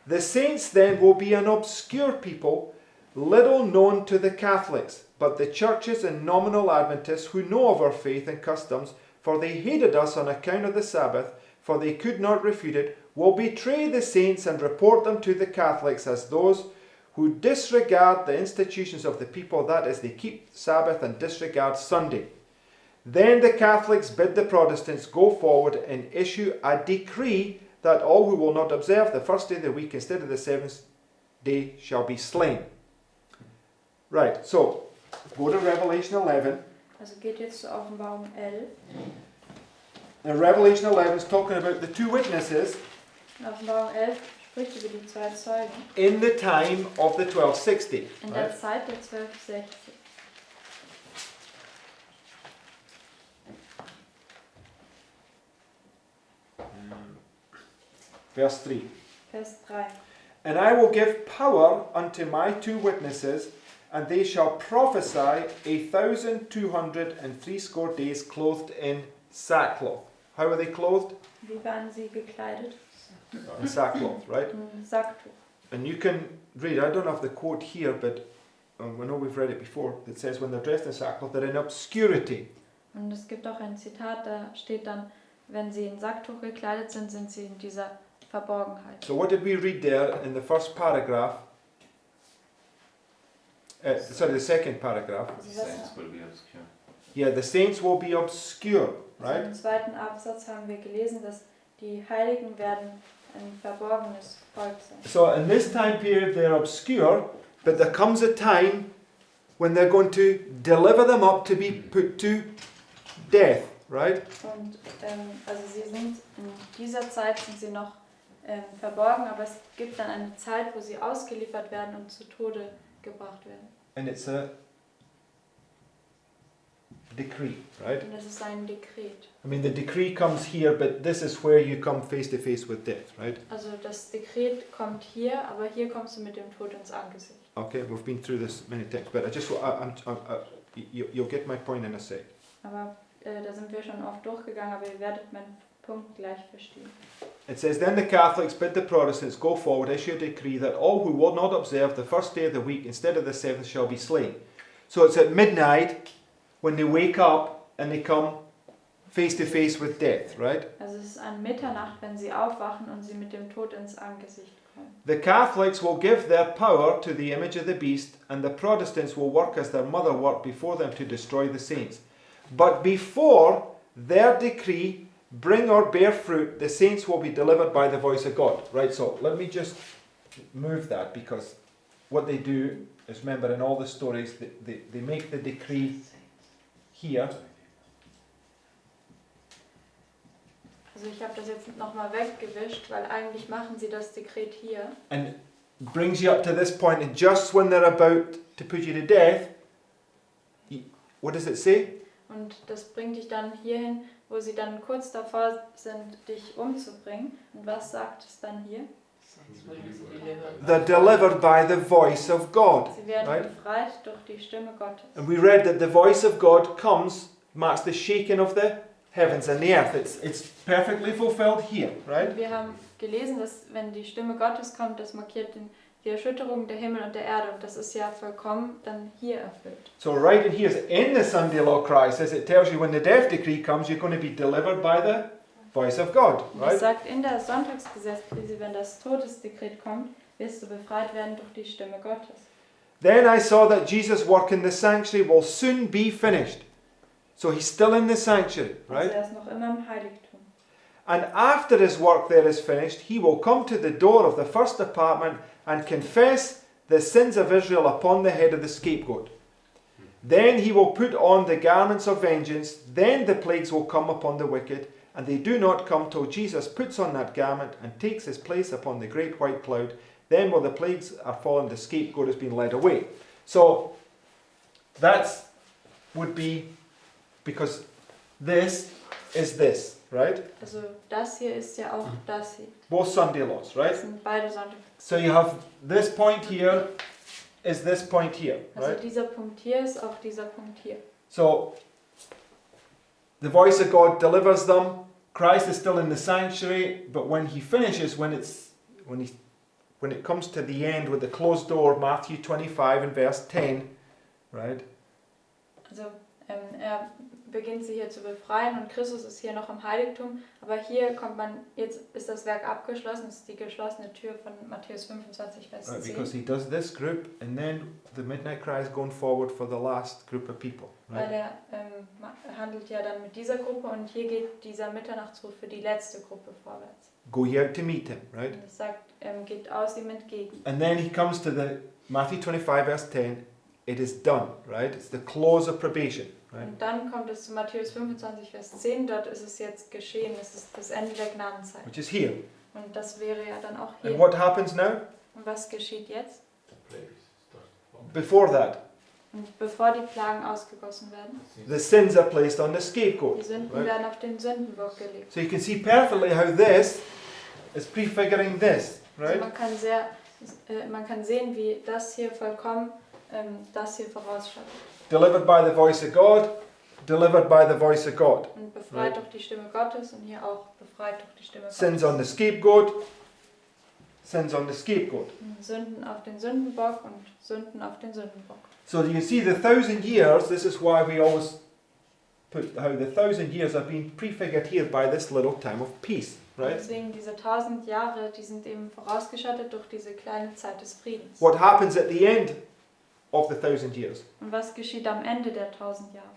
[SPEAKER 1] The saints then will be an obscure people, little known to the Catholics, but the churches and nominal Adventists who know of our faith and customs, for they hated us on account of the Sabbath, for they could not refute it, will betray the saints and report them to the Catholics as those who disregard the institutions of the people, that is, they keep Sabbath and disregard Sunday. Then the Catholics bid the Protestants go forward and issue a decree that all who will not observe the first day of the week instead of the 7th day shall be slain. Right, so go to Revelation 11.
[SPEAKER 2] Also geht jetzt zur Offenbarung 11.
[SPEAKER 1] And Revelation 11 is talking about the 2 witnesses
[SPEAKER 2] In Offenbarung 11 spricht über die 2 Zeugen
[SPEAKER 1] in the time of the 1260.
[SPEAKER 2] in
[SPEAKER 1] Right?
[SPEAKER 2] der Zeit der 1260.
[SPEAKER 1] Verse 3.
[SPEAKER 2] Vers 3.
[SPEAKER 1] And I will give power unto my 2 witnesses, and they shall prophesy 1,260 days clothed in sackcloth. How are they clothed?
[SPEAKER 2] Wie waren sie gekleidet?
[SPEAKER 1] In sackcloth, right?
[SPEAKER 2] Im Sacktuch.
[SPEAKER 1] And you can read, I don't have the quote here, but I know we've read it before. It says when they're dressed in sackcloth, they're in obscurity.
[SPEAKER 2] Und es gibt auch ein Zitat, da steht dann, wenn sie in Sacktuch gekleidet sind, sind sie in dieser Verborgenheit.
[SPEAKER 1] So what did we read there in the first paragraph? Sorry, the second paragraph.
[SPEAKER 3] The saints will be obscure.
[SPEAKER 1] Yeah, the saints will be obscure,
[SPEAKER 2] Also
[SPEAKER 1] right?
[SPEAKER 2] im zweiten Absatz haben wir gelesen, dass die Heiligen werden ein verborgenes Volk sein.
[SPEAKER 1] So in this time period they're obscure, but there comes a time when they're going to deliver them up to be put to death, right?
[SPEAKER 2] Und also sie sind in dieser Zeit sind sie noch verborgen, aber es gibt dann eine Zeit, wo sie ausgeliefert werden und zu Tode gebracht werden.
[SPEAKER 1] And it's a decree, right?
[SPEAKER 2] Und das ist ein Dekret.
[SPEAKER 1] I mean, the decree comes here, but this is where you come face to face with death, right?
[SPEAKER 2] Also das Dekret kommt hier, aber hier kommst du mit dem Tod ins Angesicht.
[SPEAKER 1] Okay, we've been through this many times, but you'll get my point in a sec.
[SPEAKER 2] Aber da sind wir schon oft durchgegangen, aber ihr werdet meinen Punkt gleich verstehen.
[SPEAKER 1] It says, then the Catholics bid the Protestants go forward, issue a decree that all who will not observe the first day of the week instead of the seventh shall be slain. So it's at midnight when they wake up and they come face to face with death, right?
[SPEAKER 2] Also es ist an Mitternacht, wenn sie aufwachen und sie mit dem Tod ins Angesicht kommen.
[SPEAKER 1] The Catholics will give their power to the image of the beast, and the Protestants will work as their mother worked before them to destroy the saints. But before their decree bring or bear fruit, the saints will be delivered by the voice of God. Right, so let me just move that, because what they do is, remember in all the stories, they make the decree here.
[SPEAKER 2] Also ich habe das jetzt nochmal weggewischt, weil eigentlich machen sie das Dekret hier.
[SPEAKER 1] And brings you up to this point, and just when they're about to put you to death, what does it say?
[SPEAKER 2] Und das bringt dich dann hierhin, wo sie dann kurz davor sind, dich umzubringen. Und was sagt es dann hier?
[SPEAKER 1] They're delivered by the voice of God.
[SPEAKER 2] Sie werden
[SPEAKER 1] Right?
[SPEAKER 2] befreit durch die Stimme Gottes.
[SPEAKER 1] And we read that the voice of God comes, marks the shaking of the heavens and the earth. It's perfectly fulfilled here, right?
[SPEAKER 2] Und wir haben gelesen, dass wenn die Stimme Gottes kommt, das markiert die Erschütterung der Himmel und der Erde. Und das ist ja vollkommen dann hier erfüllt.
[SPEAKER 1] So right in here, in the Sunday Law Cry, says it tells you when the death decree comes, you're going to be delivered by the voice of God,
[SPEAKER 2] Und es
[SPEAKER 1] right?
[SPEAKER 2] sagt in der Sonntagsgesetzkrise, wenn das Todesdekret kommt, wirst du befreit werden durch die Stimme Gottes.
[SPEAKER 1] Then I saw that Jesus' work in the sanctuary will soon be finished. So he's still in the sanctuary,
[SPEAKER 2] Also
[SPEAKER 1] right?
[SPEAKER 2] er ist noch immer im Heiligtum.
[SPEAKER 1] And after his work there is finished, he will come to the door of the first apartment and confess the sins of Israel upon the head of the scapegoat. Then he will put on the garments of vengeance. Then the plagues will come upon the wicked, and they do not come till Jesus puts on that garment and takes his place upon the great white cloud. Then while the plagues are fallen, the scapegoat has been led away. So that's would be, because this is this, right?
[SPEAKER 2] Also das hier ist ja auch das hier.
[SPEAKER 1] Both Sunday laws, right?
[SPEAKER 2] Das sind beide Sonntage.
[SPEAKER 1] So you have this point here is this point here,
[SPEAKER 2] Also
[SPEAKER 1] right?
[SPEAKER 2] dieser Punkt hier ist auch dieser Punkt hier.
[SPEAKER 1] So the voice of God delivers them. Christ is still in the sanctuary, but when he finishes, when it comes to the end with the closed door, Matthew 25 and verse 10, right?
[SPEAKER 2] Also er beginnt sie hier zu befreien und Christus ist hier noch im Heiligtum, aber hier kommt man, jetzt ist das Werk abgeschlossen, das ist die geschlossene Tür von Matthäus 25, Vers 10.
[SPEAKER 1] Right, because he does this group, and then the midnight cry is going forward for the last group of people, right?
[SPEAKER 2] Weil er handelt ja dann mit dieser Gruppe und hier geht dieser Mitternachtsruf für die letzte Gruppe vorwärts.
[SPEAKER 1] Go ye out to meet him, right?
[SPEAKER 2] Und es sagt, geht aus ihm entgegen.
[SPEAKER 1] And then he comes to the Matthew 25 verse 10, it is done, right? It's the close of probation, right?
[SPEAKER 2] Und dann kommt es zu Matthäus 25, Vers 10, dort ist es jetzt geschehen, es ist das Ende der Gnadenzeit.
[SPEAKER 1] Which is here.
[SPEAKER 2] Und das wäre ja dann auch
[SPEAKER 1] And
[SPEAKER 2] hier.
[SPEAKER 1] what happens now?
[SPEAKER 2] Und was geschieht jetzt?
[SPEAKER 1] Before that,
[SPEAKER 2] Und bevor die Plagen ausgegossen werden,
[SPEAKER 1] the sins are placed on the scapegoat.
[SPEAKER 2] die Sünden
[SPEAKER 1] Right.
[SPEAKER 2] werden auf den Sündenbock gelegt.
[SPEAKER 1] So you can see perfectly how this is prefiguring this,
[SPEAKER 2] Also
[SPEAKER 1] right?
[SPEAKER 2] man kann sehen, wie das hier vollkommen das hier vorausschaut.
[SPEAKER 1] Delivered by the voice of God, delivered by the voice of God.
[SPEAKER 2] Und befreit durch die Stimme Gottes und hier auch befreit durch die Stimme
[SPEAKER 1] Sins
[SPEAKER 2] Gottes.
[SPEAKER 1] on the scapegoat, sins on the scapegoat.
[SPEAKER 2] Sünden auf den Sündenbock und Sünden auf den Sündenbock.
[SPEAKER 1] So you see the 1,000 years, this is why we always put how the 1,000 years have been prefigured here by this little time of peace,
[SPEAKER 2] Und
[SPEAKER 1] right?
[SPEAKER 2] deswegen diese 1000 Jahre, die sind eben vorausgeschattet durch diese kleine Zeit des Friedens.
[SPEAKER 1] What happens at the end of the 1,000 years?
[SPEAKER 2] Und was geschieht am Ende der 1000 Jahre?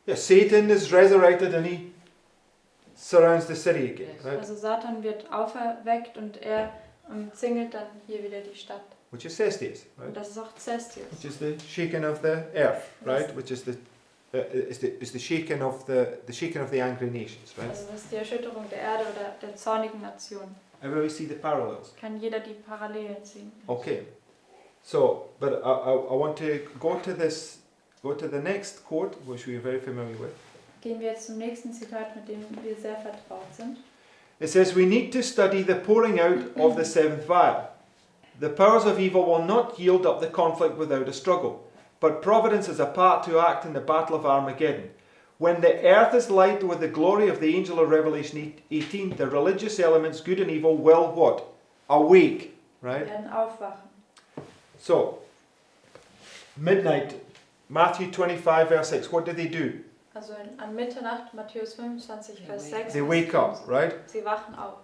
[SPEAKER 1] Yeah, Satan is resurrected and he surrounds the city again, right?
[SPEAKER 2] Also Satan wird auferweckt und er umzingelt dann hier wieder die Stadt.
[SPEAKER 1] Which is Cestes,
[SPEAKER 2] Und
[SPEAKER 1] right?
[SPEAKER 2] das ist auch Cestius.
[SPEAKER 1] Which is the shaking of the earth, right? Which is the shaking of the angry nations, right?
[SPEAKER 2] Also das ist die Erschütterung der Erde oder der zornigen Nation.
[SPEAKER 1] Everybody see the parallels.
[SPEAKER 2] Kann jeder die Parallelen sehen.
[SPEAKER 1] Okay. So, but I want to go to the next quote, which we are very familiar with.
[SPEAKER 2] Gehen wir jetzt zum nächsten Zitat, mit dem wir sehr vertraut sind.
[SPEAKER 1] It says, we need to study the pouring out of the seventh vial. The powers of evil will not yield up the conflict without a struggle, but providence is a part to act in the battle of Armageddon. When the earth is lighted with the glory of the angel of Revelation 18, the religious elements, good and evil, will what? Awake, right?
[SPEAKER 2] Werden aufwachen.
[SPEAKER 1] So, midnight, Matthew 25, verse 6, what do they do?
[SPEAKER 2] Also an Mitternacht, Matthäus 25, Vers 6.
[SPEAKER 1] They wake up, right?
[SPEAKER 2] Sie wachen auf.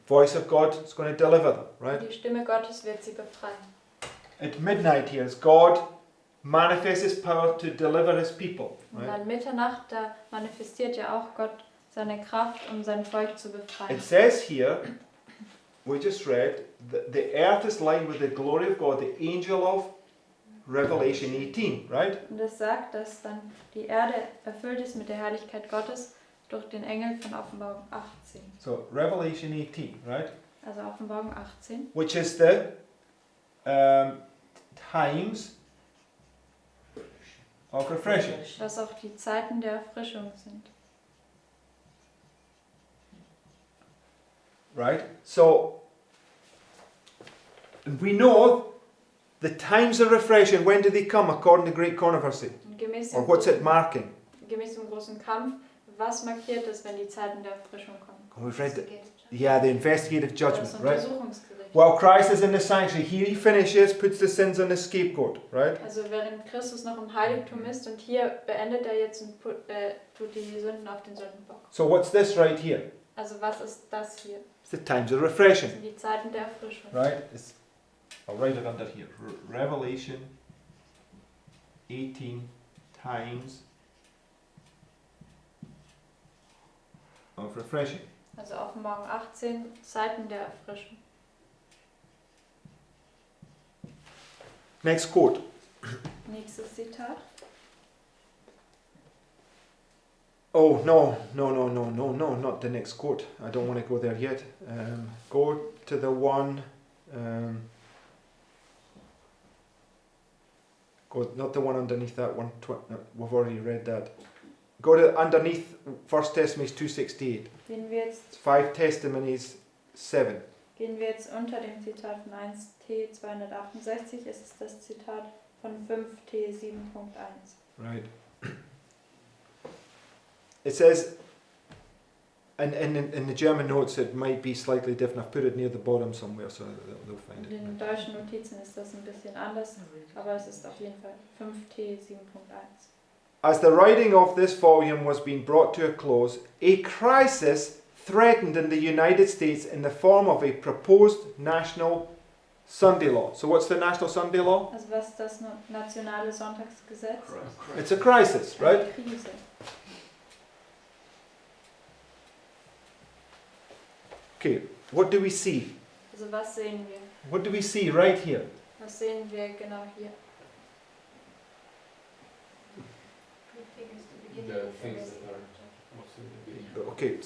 [SPEAKER 1] Voice of God is going to deliver them, right?
[SPEAKER 2] Die Stimme Gottes wird sie befreien.
[SPEAKER 1] At midnight here, as God manifests his power to deliver his people,
[SPEAKER 2] Und
[SPEAKER 1] right?
[SPEAKER 2] an Mitternacht, da manifestiert ja auch Gott seine Kraft, um sein Volk zu befreien.
[SPEAKER 1] It says here, we just read, the earth is lined with the glory of God, the angel of Revelation 18, right?
[SPEAKER 2] Und es sagt, dass dann die Erde erfüllt ist mit der Herrlichkeit Gottes durch den Engel von Offenbarung 18.
[SPEAKER 1] So, Revelation 18, right?
[SPEAKER 2] Also Offenbarung 18.
[SPEAKER 1] Which is the times of refreshing.
[SPEAKER 2] Was auch die Zeiten der Erfrischung sind.
[SPEAKER 1] Right? So, we know the times of refreshing, when do they come according to great controversy?
[SPEAKER 2] Und gemäß
[SPEAKER 1] Or
[SPEAKER 2] dem,
[SPEAKER 1] what's it marking?
[SPEAKER 2] gemäß dem großen Kampf, was markiert es, wenn die Zeiten der Erfrischung kommen?
[SPEAKER 1] We've read the, yeah, the investigative judgment,
[SPEAKER 2] Das
[SPEAKER 1] right?
[SPEAKER 2] Untersuchungsgericht.
[SPEAKER 1] While Christ is in the sanctuary, here he finishes, puts the sins on the scapegoat, right?
[SPEAKER 2] Also während Christus noch im Heiligtum ist und hier beendet er jetzt und tut die Sünden auf den Sündenbock.
[SPEAKER 1] So what's this right here?
[SPEAKER 2] Also was ist das hier?
[SPEAKER 1] It's the times of
[SPEAKER 2] Das
[SPEAKER 1] refreshing,
[SPEAKER 2] sind die Zeiten der Erfrischung.
[SPEAKER 1] right? I'll write it under here. Revelation 18 times of refreshing.
[SPEAKER 2] Also Offenbarung 18, Zeiten der Erfrischung.
[SPEAKER 1] Next quote.
[SPEAKER 2] Nächstes Zitat.
[SPEAKER 1] Oh, no, not the next quote. I don't want to go there yet. Go to the one, not the one underneath that one. No, we've already read that. Go to underneath 1 Testimonies 2:68.
[SPEAKER 2] Gehen wir jetzt
[SPEAKER 1] It's 5 Testimonies 7.
[SPEAKER 2] Gehen wir jetzt unter dem Zitat von 1T 268, es ist das Zitat von 5T 7.1.
[SPEAKER 1] Right. It says, and in the German notes it might be slightly different. I've put it near the bottom somewhere so they'll find
[SPEAKER 2] In
[SPEAKER 1] it.
[SPEAKER 2] den deutschen Notizen ist das ein bisschen anders, aber es ist auf jeden Fall 5T 7.1.
[SPEAKER 1] As the writing of this volume was being brought to a close, a crisis threatened in the United States in the form of a proposed national Sunday law. So what's the national Sunday law?
[SPEAKER 2] Also was ist das nationale Sonntagsgesetz?
[SPEAKER 1] It's a crisis, right?
[SPEAKER 2] Eine Krise.
[SPEAKER 1] Okay, what do we see?
[SPEAKER 2] Also was sehen wir?
[SPEAKER 1] What do we see right here?
[SPEAKER 2] Was sehen wir genau hier?
[SPEAKER 5] The things that are also in the beginning.
[SPEAKER 1] Okay,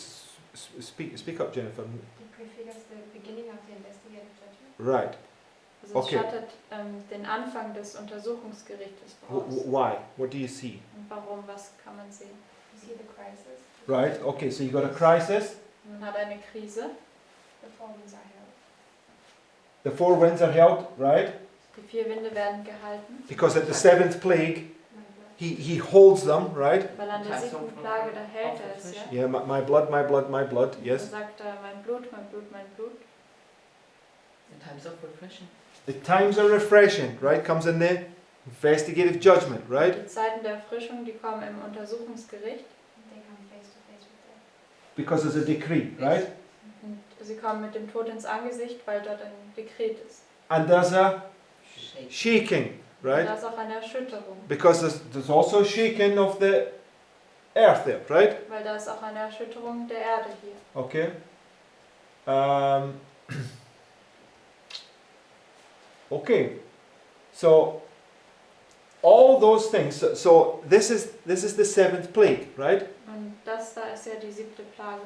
[SPEAKER 1] speak up, Jennifer.
[SPEAKER 6] It prefigures the beginning of the investigative judgment.
[SPEAKER 1] Right.
[SPEAKER 2] Also
[SPEAKER 1] Okay.
[SPEAKER 2] es schattet den Anfang des Untersuchungsgerichtes voraus.
[SPEAKER 1] Why? What do you see?
[SPEAKER 2] Und warum? Was kann man sehen?
[SPEAKER 6] You see the crisis.
[SPEAKER 1] Right. Okay, so you got a crisis.
[SPEAKER 2] Man hat eine Krise.
[SPEAKER 6] The four winds are held.
[SPEAKER 1] The four winds are held, right?
[SPEAKER 2] Die 4 Winde werden gehalten.
[SPEAKER 1] Because at the seventh plague,
[SPEAKER 6] My blood.
[SPEAKER 1] he holds them, right?
[SPEAKER 2] Weil an der 7. Plage, da hält er es, ja.
[SPEAKER 1] Yeah, my blood, my blood, my blood,
[SPEAKER 2] Da
[SPEAKER 1] yes.
[SPEAKER 2] sagt er, mein Blut, mein Blut, mein Blut.
[SPEAKER 4] In times of refreshing.
[SPEAKER 1] The times of refreshing, right, comes in the investigative judgment, right?
[SPEAKER 2] Die Zeiten der Erfrischung, die kommen im Untersuchungsgericht.
[SPEAKER 6] They come face to face with death.
[SPEAKER 1] Because there's a decree, right?
[SPEAKER 2] Und sie kommen mit dem Tod ins Angesicht, weil dort ein Dekret ist.
[SPEAKER 1] And there's a
[SPEAKER 4] Shake.
[SPEAKER 1] shaking,
[SPEAKER 2] Und
[SPEAKER 1] right?
[SPEAKER 2] da ist auch eine Erschütterung.
[SPEAKER 1] Because there's also a shaking of the earth there, right?
[SPEAKER 2] Weil da ist auch eine Erschütterung der Erde hier.
[SPEAKER 1] Okay. Okay. So all those things. So this is the seventh plague, right?
[SPEAKER 2] Und das da ist ja die 7. Plage.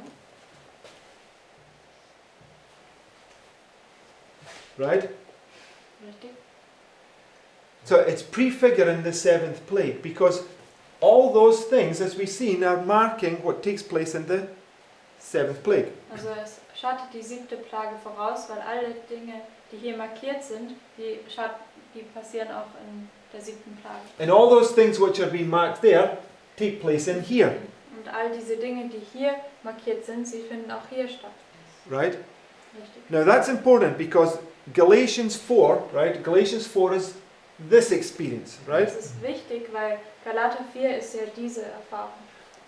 [SPEAKER 1] Right.
[SPEAKER 2] Richtig?
[SPEAKER 1] So it's prefiguring the seventh plague because all those things, as we've seen, are marking what takes place in the seventh plague.
[SPEAKER 2] Also es schattet die 7. Plage voraus, weil alle Dinge, die hier markiert sind, die passieren auch in der 7. Plage.
[SPEAKER 1] And all those things which are being marked there take place in here,
[SPEAKER 2] Und all diese Dinge, die hier markiert sind, sie finden auch hier statt.
[SPEAKER 1] right?
[SPEAKER 2] Richtig?
[SPEAKER 1] Now that's important because Galatians 4, right? Galatians 4 is this experience, right?
[SPEAKER 2] Das ist wichtig, weil Galater 4 ist ja diese Erfahrung.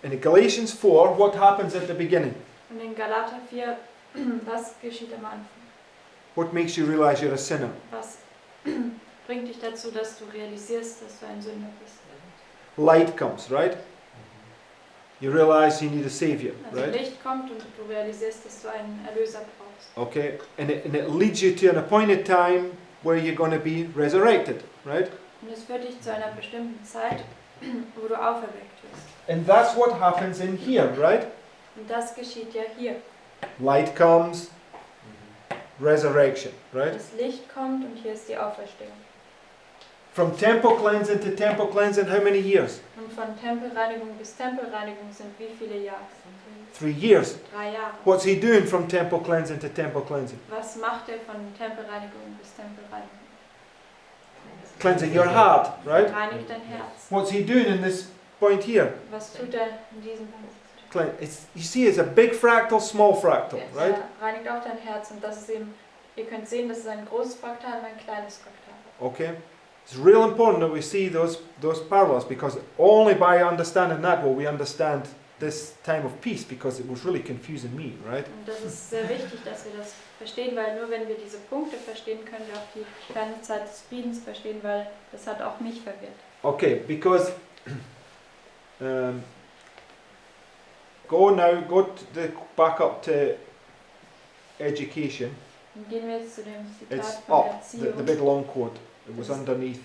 [SPEAKER 1] And in Galatians 4, what happens at the beginning?
[SPEAKER 2] Und in Galater 4, was geschieht am Anfang?
[SPEAKER 1] What makes you realize you're a sinner?
[SPEAKER 2] Was bringt dich dazu, dass du realisierst, dass du ein Sünder bist?
[SPEAKER 1] Light comes, right? You realize you need a savior,
[SPEAKER 2] Also
[SPEAKER 1] right?
[SPEAKER 2] Licht kommt und du realisierst, dass du einen Erlöser brauchst.
[SPEAKER 1] Okay, and it leads you to an appointed time where you're going to be resurrected, right?
[SPEAKER 2] Und es führt dich zu einer bestimmten Zeit, wo du auferweckt wirst.
[SPEAKER 1] And that's what happens in here, right?
[SPEAKER 2] Und das geschieht ja hier.
[SPEAKER 1] Light comes, resurrection, right?
[SPEAKER 2] Das Licht kommt und hier ist die Auferstehung.
[SPEAKER 1] From temple cleansing to temple cleansing, how many years?
[SPEAKER 2] Und von Tempelreinigung bis Tempelreinigung sind wie viele Jahre?
[SPEAKER 1] 3 years.
[SPEAKER 2] 3 Jahre.
[SPEAKER 1] What's he doing from temple cleansing to temple cleansing?
[SPEAKER 2] Was macht er von Tempelreinigung bis Tempelreinigung?
[SPEAKER 1] Cleansing your heart, right?
[SPEAKER 2] Reinigt dein Herz.
[SPEAKER 1] What's he doing in this point here?
[SPEAKER 2] Was tut er in diesem
[SPEAKER 1] You see, it's a big fractal, small fractal, right?
[SPEAKER 2] Er reinigt auch dein Herz und das ist eben, ihr könnt sehen, das ist ein großes Fraktal und ein kleines Fraktal.
[SPEAKER 1] Okay? It's real important that we see those parallels because only by understanding that will we understand this time of peace because it was really confusing me, right?
[SPEAKER 2] Und das ist sehr wichtig, dass wir das verstehen, weil nur wenn wir diese Punkte verstehen, können wir auch die kleine Zeit des Friedens verstehen, weil das hat auch mich verwirrt.
[SPEAKER 1] Okay, because go back up to education.
[SPEAKER 2] Und gehen wir jetzt zu dem Zitat
[SPEAKER 1] It's
[SPEAKER 2] von
[SPEAKER 1] up,
[SPEAKER 2] Erziehung.
[SPEAKER 1] the big long quote. It was underneath.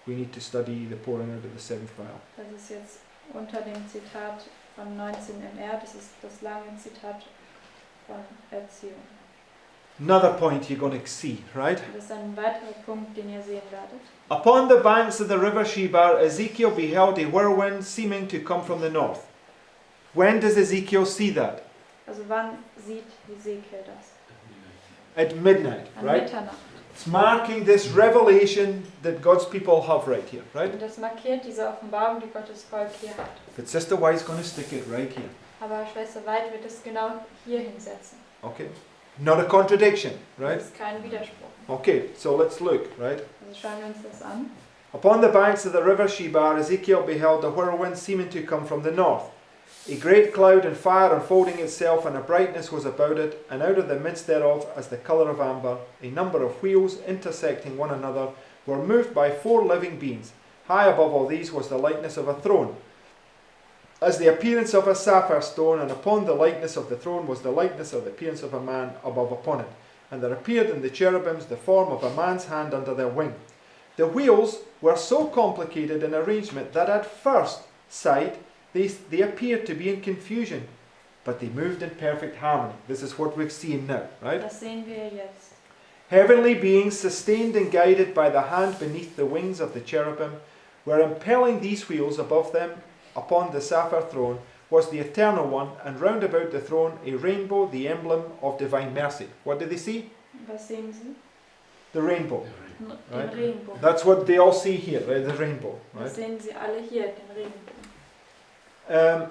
[SPEAKER 1] We need to study the pouring out of the seventh vial.
[SPEAKER 2] Das ist jetzt unter dem Zitat von 19 MR, das ist das lange Zitat von Erziehung.
[SPEAKER 1] Another point you're going to see, right?
[SPEAKER 2] Das ist ein weiterer Punkt, den ihr sehen werdet.
[SPEAKER 1] Upon the banks of the river Shebar, Ezekiel beheld a whirlwind seeming to come from the north. When does Ezekiel see that?
[SPEAKER 2] Also wann sieht Ezekiel das?
[SPEAKER 1] At midnight,
[SPEAKER 2] An
[SPEAKER 1] right?
[SPEAKER 2] Mitternacht.
[SPEAKER 1] It's marking this revelation that God's people have right here, right?
[SPEAKER 2] Und das markiert diese Offenbarung, die Gottes Volk hier hat.
[SPEAKER 1] But Sister White's going to stick it right here.
[SPEAKER 2] Aber Schwester Weid wird es genau hier hinsetzen.
[SPEAKER 1] Okay? Not a contradiction, right?
[SPEAKER 2] Das ist kein Widerspruch.
[SPEAKER 1] Okay, so let's look, right?
[SPEAKER 2] Also schauen wir uns das an.
[SPEAKER 1] Upon the banks of the river Shebar, Ezekiel beheld a whirlwind seeming to come from the north. A great cloud and fire unfolding itself, and a brightness was about it, and out of the midst thereof, as the colour of amber, a number of wheels intersecting one another were moved by 4 living beings. High above all these was the likeness of a throne, as the appearance of a sapphire stone, and upon the likeness of the throne was the likeness of the appearance of a man above upon it. And there appeared in the cherubims the form of a man's hand under their wing. The wheels were so complicated in arrangement that at first sight they appeared to be in confusion, but they moved in perfect harmony. This is what we're seeing now, right?
[SPEAKER 2] Das sehen wir jetzt.
[SPEAKER 1] Heavenly beings, sustained and guided by the hand beneath the wings of the cherubim, were impelling these wheels above them upon the sapphire throne, was the eternal one, and round about the throne a rainbow, the emblem of divine mercy. What do they see?
[SPEAKER 2] Was sehen Sie?
[SPEAKER 1] The rainbow.
[SPEAKER 2] Den
[SPEAKER 1] Right.
[SPEAKER 2] Regenbogen.
[SPEAKER 1] That's what they all see here, right? The rainbow.
[SPEAKER 2] Das
[SPEAKER 1] Right?
[SPEAKER 2] sehen Sie alle hier, den Regenbogen.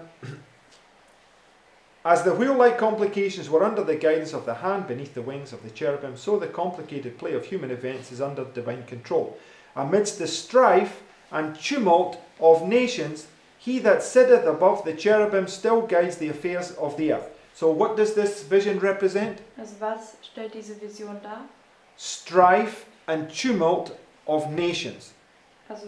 [SPEAKER 1] As the wheel-like complications were under the guidance of the hand beneath the wings of the cherubim, so the complicated play of human events is under divine control. Amidst the strife and tumult of nations, he that sitteth above the cherubim still guides the affairs of the earth. So what does this vision represent?
[SPEAKER 2] Also was stellt diese Vision dar?
[SPEAKER 1] Strife and tumult of nations.
[SPEAKER 2] Also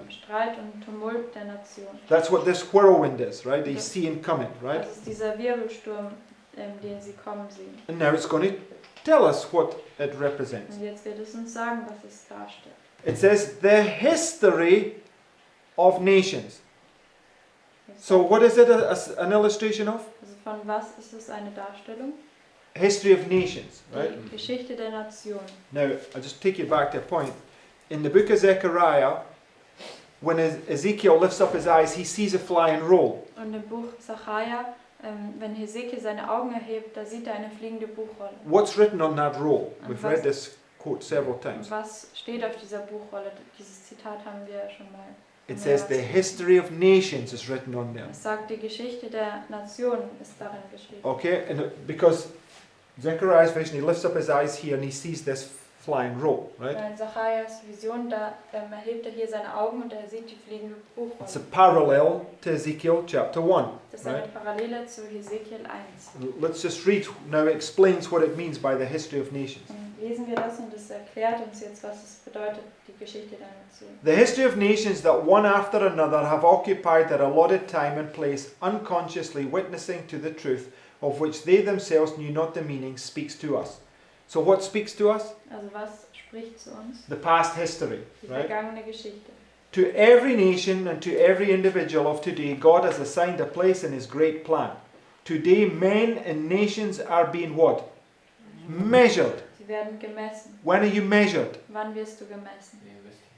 [SPEAKER 2] Streit und Tumult der Nationen.
[SPEAKER 1] That's what this whirlwind is, right? You see him coming, right?
[SPEAKER 2] Das ist dieser Wirbelsturm, den Sie kommen sehen.
[SPEAKER 1] And now it's going to tell us what it represents.
[SPEAKER 2] Und jetzt wird es uns sagen, was es darstellt.
[SPEAKER 1] It says the history of nations. So what is it an illustration of?
[SPEAKER 2] Also von was ist es eine Darstellung?
[SPEAKER 1] History of nations, right?
[SPEAKER 2] Die Geschichte der Nationen.
[SPEAKER 1] Now, I'll just take you back to a point. In the book of Zechariah, when Ezekiel lifts up his eyes, he sees a flying roll.
[SPEAKER 2] Und im Buch Sacharja, wenn Hesekiel seine Augen erhebt, da sieht er eine fliegende Buchrolle.
[SPEAKER 1] What's written on that roll?
[SPEAKER 2] Und
[SPEAKER 1] We've
[SPEAKER 2] was-
[SPEAKER 1] read this quote several
[SPEAKER 2] Und
[SPEAKER 1] times.
[SPEAKER 2] was steht auf dieser Buchrolle? Dieses Zitat haben wir schon mal.
[SPEAKER 1] It says the history of nations is written on there.
[SPEAKER 2] Es sagt, die Geschichte der Nationen ist darin geschrieben.
[SPEAKER 1] Okay, and because Zechariah's vision, he lifts up his eyes here and he sees this flying roll, right?
[SPEAKER 2] In Zacharias Vision, da erhebt er hier seine Augen und er sieht die fliegende
[SPEAKER 1] It's a
[SPEAKER 2] Buchrolle.
[SPEAKER 1] parallel to Ezekiel chapter 1.
[SPEAKER 2] Das ist eine Parallele zu Hesekiel 1.
[SPEAKER 1] Let's just read now. It explains what it means by the history of nations.
[SPEAKER 2] Und lesen wir das und es erklärt uns jetzt, was es bedeutet, die Geschichte der Nationen.
[SPEAKER 1] The history of nations that one after another have occupied their allotted time and place, unconsciously witnessing to the truth of which they themselves knew not the meaning, speaks to us. So what speaks to us?
[SPEAKER 2] Also was spricht zu uns?
[SPEAKER 1] The past history,
[SPEAKER 2] Die
[SPEAKER 1] right?
[SPEAKER 2] vergangene Geschichte.
[SPEAKER 1] To every nation and to every individual of today, God has assigned a place in His great plan. Today, men and nations are being what? Measured.
[SPEAKER 2] Sie werden gemessen.
[SPEAKER 1] When are you measured?
[SPEAKER 2] Wann wirst du gemessen?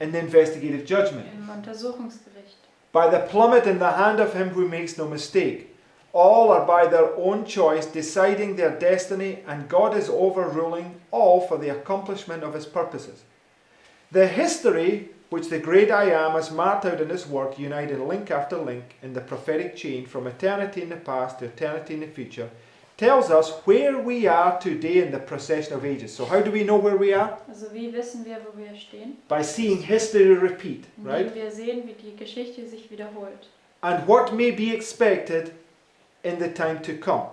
[SPEAKER 1] In the investigative judgment.
[SPEAKER 2] Im Untersuchungsgericht.
[SPEAKER 1] By the plummet in the hand of Him who makes no mistake. All are by their own choice deciding their destiny, and God is overruling all for the accomplishment of His purposes. The history which the great I Am has marked out in His Word, uniting link after link in the prophetic chain from eternity in the past to eternity in the future, tells us where we are today in the procession of ages. So how do we know where we are?
[SPEAKER 2] Also wie wissen wir, wo wir stehen?
[SPEAKER 1] By seeing history repeat, right?
[SPEAKER 2] Indem wir sehen, wie die Geschichte sich wiederholt.
[SPEAKER 1] And what may be expected in the time to come.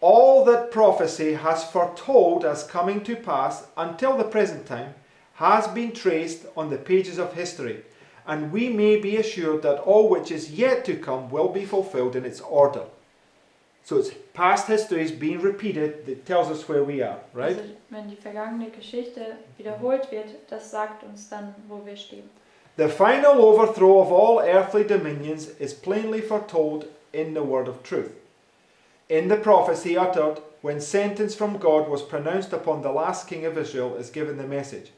[SPEAKER 1] All that prophecy has foretold as coming to pass until the present time has been traced on the pages of history, and we may be assured that all which is yet to come will be fulfilled in its order. So it's past history is being repeated that tells us where we are, right?
[SPEAKER 2] Also wenn die vergangene Geschichte wiederholt wird, das sagt uns dann, wo wir stehen.
[SPEAKER 1] The final overthrow of all earthly dominions is plainly foretold in the word of truth. In the prophecy uttered when sentence from God was pronounced upon the last king of Israel is given the message.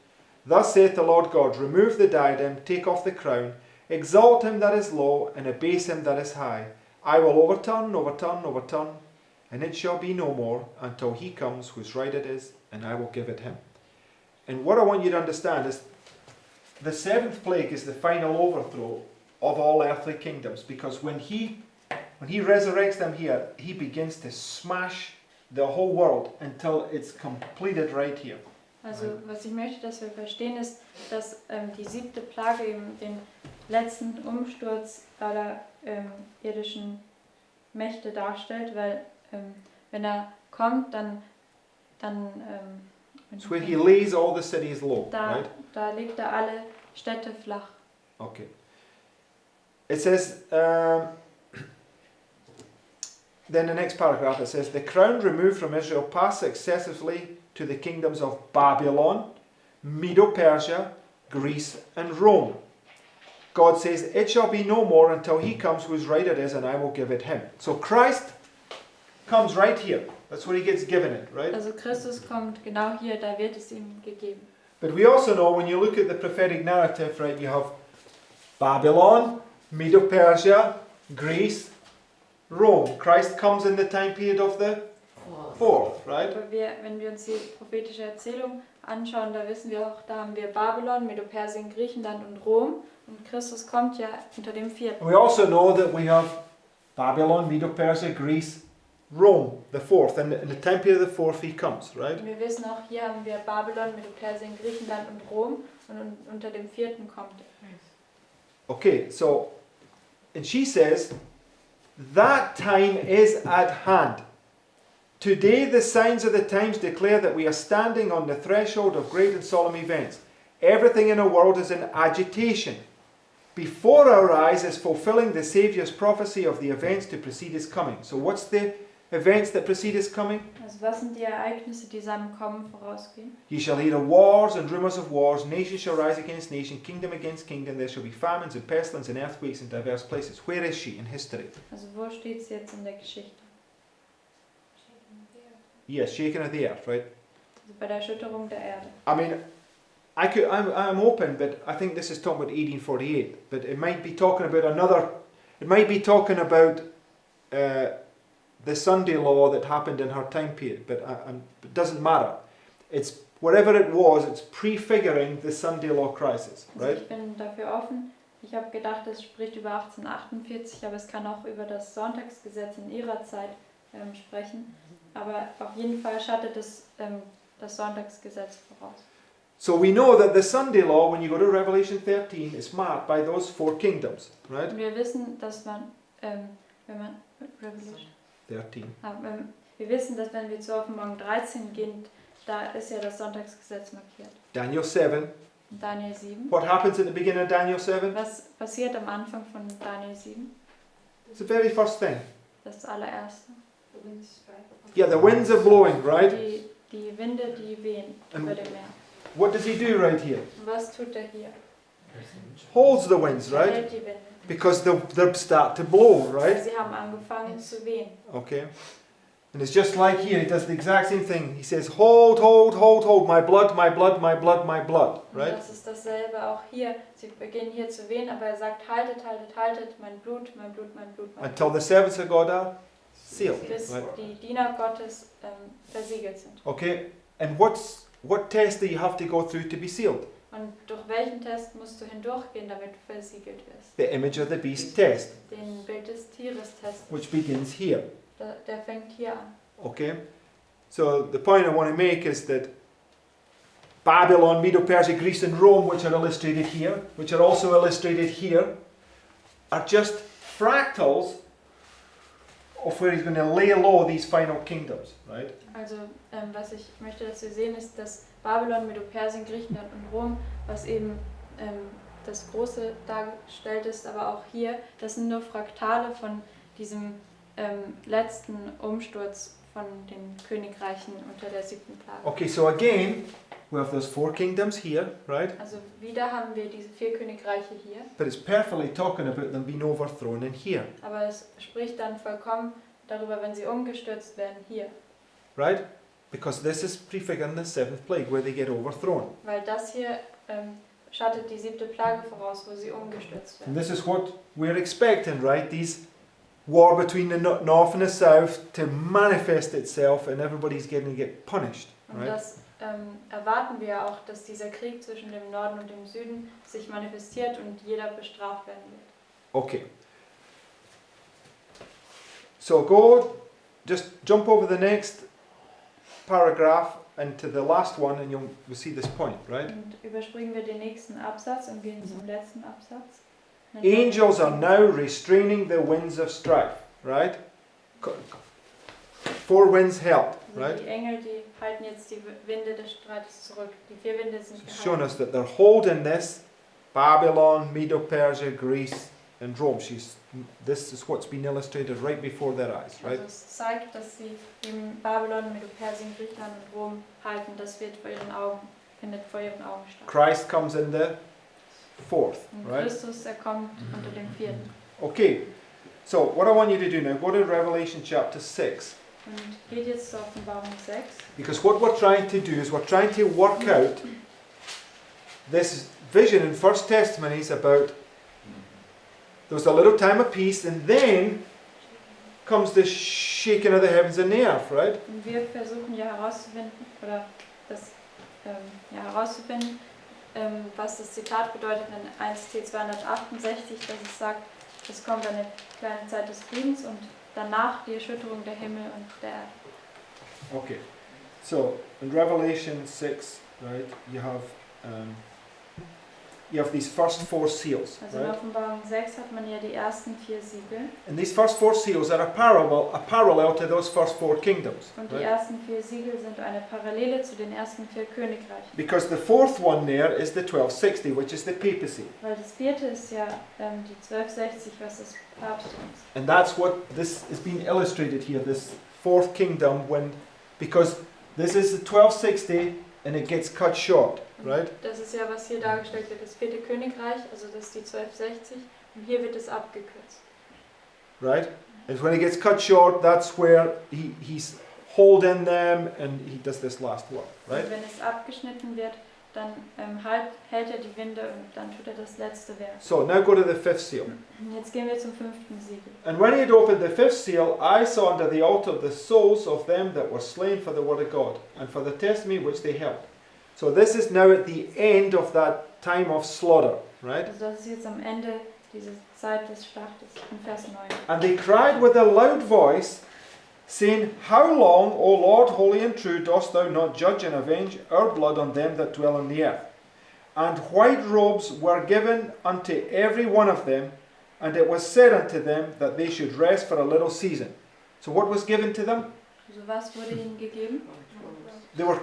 [SPEAKER 1] Thus saith the Lord God, remove the diadem, take off the crown, exalt him that is low, and abase him that is high. I will overturn, and it shall be no more until he comes whose right it is, and I will give it him. And what I want you to understand is the seventh plague is the final overthrow of all earthly kingdoms, because when he resurrects them here, he begins to smash the whole world until it's completed right here.
[SPEAKER 2] Also was ich möchte, dass wir verstehen, ist, dass die 7. Plage eben den letzten Umsturz aller irdischen Mächte darstellt, weil wenn er kommt, dann
[SPEAKER 1] It's where he lays all the cities low, right?
[SPEAKER 2] Da legt er alle Städte flach.
[SPEAKER 1] Okay. It says, then the next paragraph, it says, the crown removed from Israel passed successively to the kingdoms of Babylon, Medo-Persia, Greece and Rome. God says, it shall be no more until he comes whose right it is, and I will give it him. So Christ comes right here. That's where he gets given it, right?
[SPEAKER 2] Also Christus kommt genau hier, da wird es ihm gegeben.
[SPEAKER 1] But we also know when you look at the prophetic narrative, right, you have Babylon, Medo-Persia, Greece, Rome. Christ comes in the time period of the fourth, right?
[SPEAKER 2] Aber wenn wir uns die prophetische Erzählung anschauen, da wissen wir auch, da haben wir Babylon, Medo-Persien, Griechenland und Rom. Und Christus kommt ja unter dem vierten.
[SPEAKER 1] And we also know that we have Babylon, Medo-Persia, Greece, Rome, the fourth. And in the time period of the fourth he comes, right?
[SPEAKER 2] Und wir wissen auch, hier haben wir Babylon, Medo-Persien, Griechenland und Rom. Und unter dem vierten kommt er.
[SPEAKER 1] Okay, so, and she says, that time is at hand. Today the signs of the times declare that we are standing on the threshold of great and solemn events. Everything in our world is in agitation. Before our eyes is fulfilling the Saviour's prophecy of the events to precede his coming. So what's the events that precede his coming?
[SPEAKER 2] Also was sind die Ereignisse, die seinem Kommen vorausgehen?
[SPEAKER 1] Ye shall hear of wars and rumours of wars. Nation shall rise against nation, kingdom against kingdom. There shall be famines and pestilence and earthquakes in diverse places. Where is she in history?
[SPEAKER 2] Also wo steht es jetzt in der Geschichte?
[SPEAKER 1] Yes, shaking of the earth, right?
[SPEAKER 2] Also bei der Erschütterung der Erde.
[SPEAKER 1] I mean, I'm open, but I think this is talking about 1848. But it might be talking about another. It might be talking about the Sunday law that happened in her time period. But it doesn't matter. It's whatever it was. It's prefiguring the Sunday law crisis,
[SPEAKER 2] Also
[SPEAKER 1] right?
[SPEAKER 2] ich bin dafür offen. Ich habe gedacht, es spricht über 1848, aber es kann auch über das Sonntagsgesetz in ihrer Zeit sprechen. Aber auf jeden Fall schattet es das Sonntagsgesetz voraus.
[SPEAKER 1] So we know that the Sunday law, when you go to Revelation 13, is marked by those four kingdoms, right?
[SPEAKER 2] Und wir wissen, dass man, wenn man Revelation,
[SPEAKER 1] 13.
[SPEAKER 2] wir wissen, dass wenn wir zu Offenbarung 13 gehen, da ist ja das Sonntagsgesetz markiert.
[SPEAKER 1] Daniel 7.
[SPEAKER 2] Daniel 7.
[SPEAKER 1] What happens at the beginning of Daniel 7?
[SPEAKER 2] Was passiert am Anfang von Daniel 7?
[SPEAKER 1] It's the very first thing.
[SPEAKER 2] Das allererste.
[SPEAKER 6] The winds strike upon
[SPEAKER 1] Yeah, the winds are blowing, right?
[SPEAKER 2] Die Winde, die wehen über dem Meer.
[SPEAKER 1] What does he do right here?
[SPEAKER 2] Und was tut er hier?
[SPEAKER 1] Holds the winds,
[SPEAKER 2] Er
[SPEAKER 1] right?
[SPEAKER 2] hält die Winde.
[SPEAKER 1] Because they start to blow,
[SPEAKER 2] Weil
[SPEAKER 1] right?
[SPEAKER 2] sie haben angefangen zu wehen.
[SPEAKER 1] Okay. And it's just like here, he does the exact same thing. He says, hold, hold, hold, hold, my blood, my blood, my blood, my blood,
[SPEAKER 2] Und
[SPEAKER 1] right?
[SPEAKER 2] das ist dasselbe auch hier. Sie beginnen hier zu wehen, aber er sagt, haltet, haltet, haltet, mein Blut, mein Blut, mein Blut, mein
[SPEAKER 1] Until
[SPEAKER 2] Blut.
[SPEAKER 1] the servants of God are sealed,
[SPEAKER 2] Bis
[SPEAKER 1] right?
[SPEAKER 2] die Diener Gottes versiegelt sind.
[SPEAKER 1] Okay. And what test do you have to go through to be sealed?
[SPEAKER 2] Und durch welchen Test musst du hindurchgehen, damit du versiegelt wirst?
[SPEAKER 1] The image of the beast test,
[SPEAKER 2] Den Bild des Tieres Test.
[SPEAKER 1] which begins here.
[SPEAKER 2] Der fängt hier an.
[SPEAKER 1] Okay? So the point I want to make is that Babylon, Medo-Persia, Greece and Rome, which are illustrated here, which are also illustrated here, are just fractals of where he's going to lay low these final kingdoms, right?
[SPEAKER 2] Also, was ich möchte, dass wir sehen, ist, dass Babylon, Medo-Persien, Griechenland und Rom, was eben das Große dargestellt ist, aber auch hier, das sind nur Fraktale von diesem letzten Umsturz von den Königreichen unter der 7. Plage.
[SPEAKER 1] Okay, so again, we have those four kingdoms here, right?
[SPEAKER 2] Also wieder haben wir diese 4 Königreiche hier,
[SPEAKER 1] But it's perfectly talking about them being overthrown in here,
[SPEAKER 2] aber es spricht dann vollkommen darüber, wenn sie umgestürzt werden, hier.
[SPEAKER 1] right? Because this is prefiguring the seventh plague where they get overthrown.
[SPEAKER 2] Weil das hier schattet die 7. Plage voraus, wo sie umgestürzt
[SPEAKER 1] And
[SPEAKER 2] werden.
[SPEAKER 1] this is what we're expecting, right? These war between the north and the south to manifest itself and everybody's going to get punished,
[SPEAKER 2] Und
[SPEAKER 1] right?
[SPEAKER 2] das erwarten wir auch, dass dieser Krieg zwischen dem Norden und dem Süden sich manifestiert und jeder bestraft werden wird.
[SPEAKER 1] Okay. So just jump over the next paragraph and to the last one and you'll see this point, right?
[SPEAKER 2] Und überspringen wir den nächsten Absatz und gehen zum letzten Absatz.
[SPEAKER 1] Angels are now restraining the winds of strife, right? 4 winds held,
[SPEAKER 2] Also
[SPEAKER 1] right?
[SPEAKER 2] die Engel, die halten jetzt die Winde des Streites zurück. Die 4 Winde sind
[SPEAKER 1] It's showing
[SPEAKER 2] gehalten.
[SPEAKER 1] us that they're holding this Babylon, Medo-Persia, Greece and Rome. This is what's been illustrated right before their eyes, right?
[SPEAKER 2] Also es zeigt, dass sie eben Babylon, Medo-Persien, Griechenland und Rom halten. Das wird vor ihren Augen, findet vor ihren Augen statt.
[SPEAKER 1] Christ comes in the 4th,
[SPEAKER 2] Und
[SPEAKER 1] right?
[SPEAKER 2] Christus, er kommt unter dem 4.
[SPEAKER 1] Okay, so what I want you to do now, go to Revelation chapter 6.
[SPEAKER 2] Und geht jetzt zur Offenbarung 6.
[SPEAKER 1] Because what we're trying to do is we're trying to work out this vision in First Testimonies about there was a little time of peace, and then comes the shaking of the heavens and the earth, right?
[SPEAKER 2] Und wir versuchen ja herauszufinden, was das Zitat bedeutet in 1t 268, dass es sagt, es kommt eine kleine Zeit des Friedens und danach die Erschütterung der Himmel und der Erde.
[SPEAKER 1] Okay, so in Revelation 6, right, you have these first 4 seals,
[SPEAKER 2] Also in
[SPEAKER 1] right?
[SPEAKER 2] Offenbarung 6 hat man ja die ersten 4 Siegel
[SPEAKER 1] And these first 4 seals are a parallel to those first 4 kingdoms,
[SPEAKER 2] und die
[SPEAKER 1] right?
[SPEAKER 2] ersten 4 Siegel sind eine Parallele zu den ersten 4 Königreichen.
[SPEAKER 1] Because the fourth one there is the 1260, which is the papacy.
[SPEAKER 2] Weil das vierte ist ja die 1260, was das Papsttum ist.
[SPEAKER 1] And that's what this is being illustrated here, this fourth kingdom, because this is the 1260 and it gets cut short, right?
[SPEAKER 2] Das ist ja, was hier dargestellt wird, das vierte Königreich, also das ist die 1260 und hier wird es abgekürzt.
[SPEAKER 1] Right? And when it gets cut short, that's where he's holding them and he does this last work, right?
[SPEAKER 2] Und wenn es abgeschnitten wird, dann hält er die Winde und dann tut er das letzte Werk.
[SPEAKER 1] So now go to the 5th seal.
[SPEAKER 2] Und jetzt gehen wir zum 5. Siegel.
[SPEAKER 1] And when he had opened the 5th seal, I saw under the altar the souls of them that were slain for the word of God and for the testimony which they held. So this is now at the end of that time of slaughter, right?
[SPEAKER 2] Also das ist jetzt am Ende dieser Zeit des Schlachtes, in Vers 9.
[SPEAKER 1] And they cried with a loud voice, saying, How long, O Lord, holy and true, dost thou not judge and avenge our blood on them that dwell on the earth? And white robes were given unto every one of them, and it was said unto them that they should rest for a little season. So what was given to them?
[SPEAKER 2] Also was wurde ihnen gegeben?
[SPEAKER 1] They were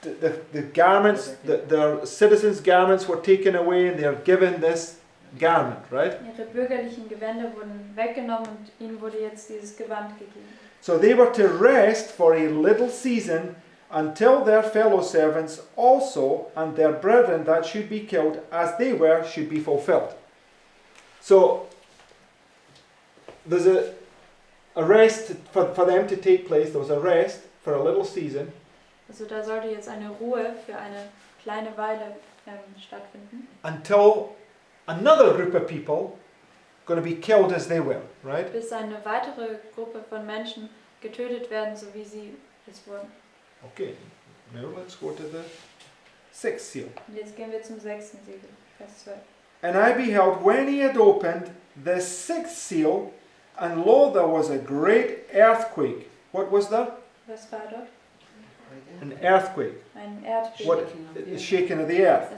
[SPEAKER 1] the garments, their citizens' garments were taken away, and they are given this garment, right?
[SPEAKER 2] Ihre bürgerlichen Gewänder wurden weggenommen und ihnen wurde jetzt dieses Gewand gegeben.
[SPEAKER 1] So they were to rest for a little season until their fellow servants also and their brethren that should be killed as they were should be fulfilled. So there's a rest for them to take place. There was a rest for a little season.
[SPEAKER 2] Also da sollte jetzt eine Ruhe für eine kleine Weile stattfinden.
[SPEAKER 1] Until another group of people going to be killed as they were, right?
[SPEAKER 2] Bis eine weitere Gruppe von Menschen getötet werden, so wie sie es wurden.
[SPEAKER 1] Okay, now let's go to the 6th seal.
[SPEAKER 2] Und jetzt gehen wir zum 6. Siegel, Vers 12.
[SPEAKER 1] And I beheld when he had opened the 6th seal, and lo, there was a great earthquake. What was there?
[SPEAKER 2] Was war dort?
[SPEAKER 1] An earthquake.
[SPEAKER 2] Ein Erdbeben.
[SPEAKER 1] What? The shaking of the earth.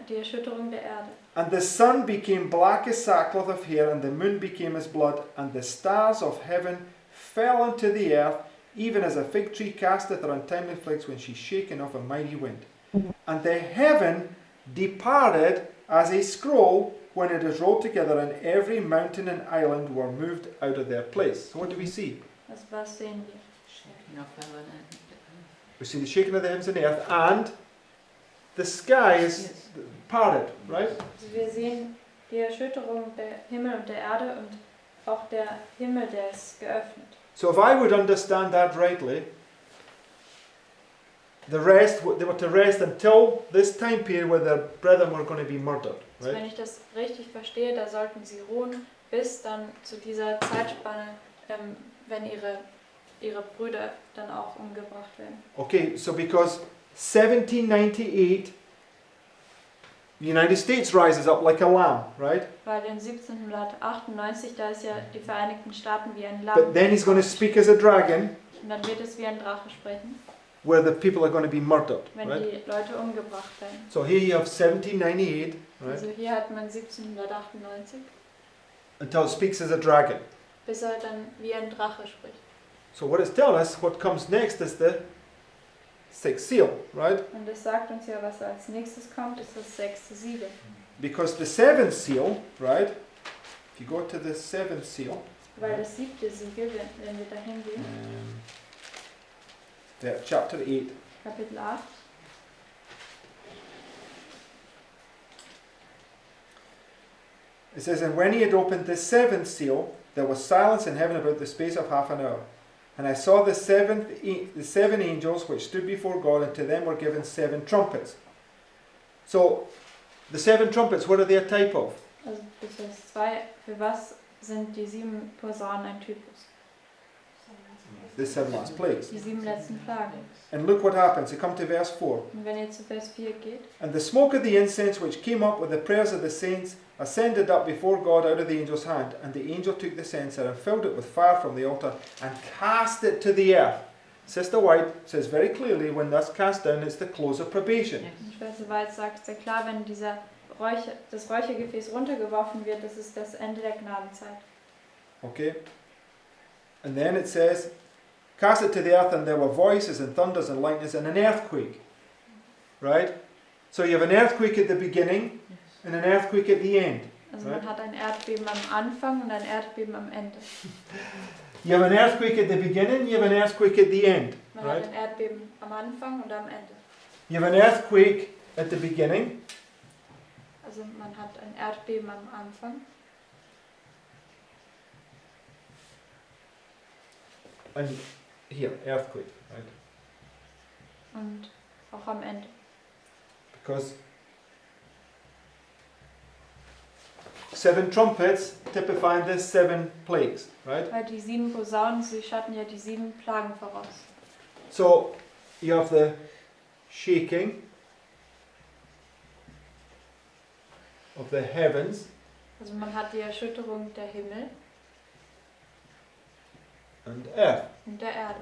[SPEAKER 2] Die Erschütterung der Erde.
[SPEAKER 1] And the sun became black as sackcloth of hair, and the moon became as blood, and the stars of heaven fell into the earth, even as a fig tree casteth her untimely figs when she's shaken of a mighty wind. And the heaven departed as a scroll when it is rolled together, and every mountain and island were moved out of their place. So what do we see?
[SPEAKER 2] Was sehen wir?
[SPEAKER 4] Shaking of heaven and
[SPEAKER 1] We see the shaking of the heavens and the earth, and the sky is parted, right?
[SPEAKER 2] Also wir sehen die Erschütterung der Himmel und der Erde und auch der Himmel, der ist geöffnet.
[SPEAKER 1] So if I would understand that rightly, they were to rest until this time period where their brethren were going to be murdered,
[SPEAKER 2] Also wenn
[SPEAKER 1] right?
[SPEAKER 2] ich das richtig verstehe, da sollten sie ruhen, bis dann zu dieser Zeitspanne, wenn ihre Brüder dann auch umgebracht werden.
[SPEAKER 1] Okay, so because 1798, the United States rises up like a lamb, right?
[SPEAKER 2] Weil in 1798, da ist ja die Vereinigten Staaten wie ein Lamm.
[SPEAKER 1] But then he's going to speak as a dragon,
[SPEAKER 2] Und dann wird es wie ein Drache sprechen,
[SPEAKER 1] where the people are going to be murdered,
[SPEAKER 2] wenn
[SPEAKER 1] right?
[SPEAKER 2] die Leute umgebracht werden.
[SPEAKER 1] So here you have 1798, right?
[SPEAKER 2] Also hier hat man 1798,
[SPEAKER 1] Until it speaks as a dragon.
[SPEAKER 2] bis er dann wie ein Drache spricht.
[SPEAKER 1] So what it's telling us, what comes next is the 6th seal, right?
[SPEAKER 2] Und es sagt uns ja, was als nächstes kommt, ist das 6. Siegel.
[SPEAKER 1] Because the 7th seal, right? If you go to the 7th seal,
[SPEAKER 2] Weil das 7. Siegel, wenn wir da hingehen,
[SPEAKER 1] chapter 8,
[SPEAKER 2] Kapitel 8,
[SPEAKER 1] it says, And when he had opened the 7th seal, there was silence in heaven about the space of half an hour. And I saw the 7 angels which stood before God, and to them were given 7 trumpets. So, the 7 trumpets, what are they a type of?
[SPEAKER 2] Also bis Vers 2, für was sind die 7 Posaunen ein Typus?
[SPEAKER 1] The 7 last plagues.
[SPEAKER 2] Die 7 letzten Plagen.
[SPEAKER 1] And look what happens. You come to verse 4.
[SPEAKER 2] Und wenn ihr zu Vers 4 geht,
[SPEAKER 1] And the smoke of the incense which came up with the prayers of the saints ascended up before God out of the angel's hand. And the angel took the censer and filled it with fire from the altar and cast it to the earth. Sister White says very clearly when that's cast down, it's the close of probation.
[SPEAKER 2] in Schwester Weiß sagt sehr klar, wenn das Räuchergefäß runtergeworfen wird, das ist das Ende der Gnadenzeit.
[SPEAKER 1] Okay? And then it says, cast it to the earth, and there were voices and thunders and lightnings and an earthquake. Right? So you have an earthquake at the beginning and an earthquake at the end.
[SPEAKER 2] Also man hat ein Erdbeben am Anfang und ein Erdbeben am Ende.
[SPEAKER 1] You have an earthquake at the beginning, you have an earthquake at the end.
[SPEAKER 2] Man
[SPEAKER 1] Right?
[SPEAKER 2] hat ein Erdbeben am Anfang und am Ende.
[SPEAKER 1] You have an earthquake at the beginning,
[SPEAKER 2] Also man hat ein Erdbeben am Anfang
[SPEAKER 1] and here, earthquake, right?
[SPEAKER 2] und auch am Ende.
[SPEAKER 1] Because 7 trumpets typifying the 7 plagues, right?
[SPEAKER 2] Weil die 7 Posaunen, sie schatten ja die 7 Plagen voraus.
[SPEAKER 1] So you have the shaking of the heavens
[SPEAKER 2] Also man hat die Erschütterung der Himmel
[SPEAKER 1] and earth,
[SPEAKER 2] und der Erde.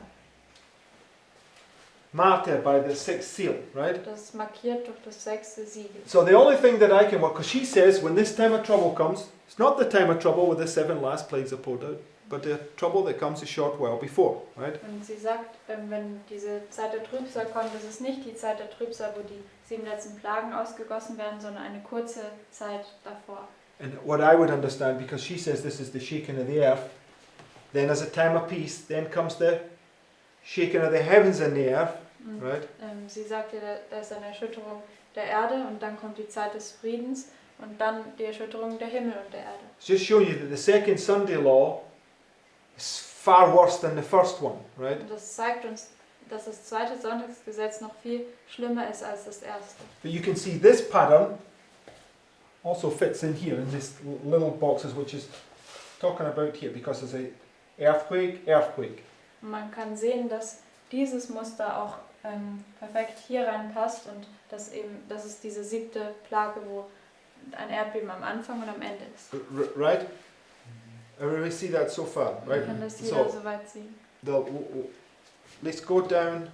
[SPEAKER 1] marked by the 6th seal, right?
[SPEAKER 2] Das ist markiert durch das 6. Siegel.
[SPEAKER 1] So the only thing that I can work, because she says when this time of trouble comes, it's not the time of trouble where the 7 last plagues are poured out, but the trouble that comes a short while before, right?
[SPEAKER 2] Und sie sagt, wenn diese Zeit der Trübsal kommt, das ist nicht die Zeit der Trübsal, wo die 7 letzten Plagen ausgegossen werden, sondern eine kurze Zeit davor.
[SPEAKER 1] And what I would understand, because she says this is the shaking of the earth, then as a time of peace, then comes the shaking of the heavens and the earth,
[SPEAKER 2] Und,
[SPEAKER 1] right?
[SPEAKER 2] sie sagte, da ist eine Erschütterung der Erde und dann kommt die Zeit des Friedens und dann die Erschütterung der Himmel und der Erde.
[SPEAKER 1] It's just showing you that the second Sunday law is far worse than the first one, right?
[SPEAKER 2] Und das zeigt uns, dass das zweite Sonntagsgesetz noch viel schlimmer ist als das erste.
[SPEAKER 1] But you can see this pattern also fits in here in these little boxes, which is talking about here, because there's a earthquake.
[SPEAKER 2] Und man kann sehen, dass dieses Muster auch perfekt hier reinpasst und das ist diese 7. Plage, wo ein Erdbeben am Anfang und am Ende ist.
[SPEAKER 1] Right? Everybody see that so far, right?
[SPEAKER 2] Man kann das
[SPEAKER 1] So,
[SPEAKER 2] jeder soweit sehen.
[SPEAKER 1] let's go down.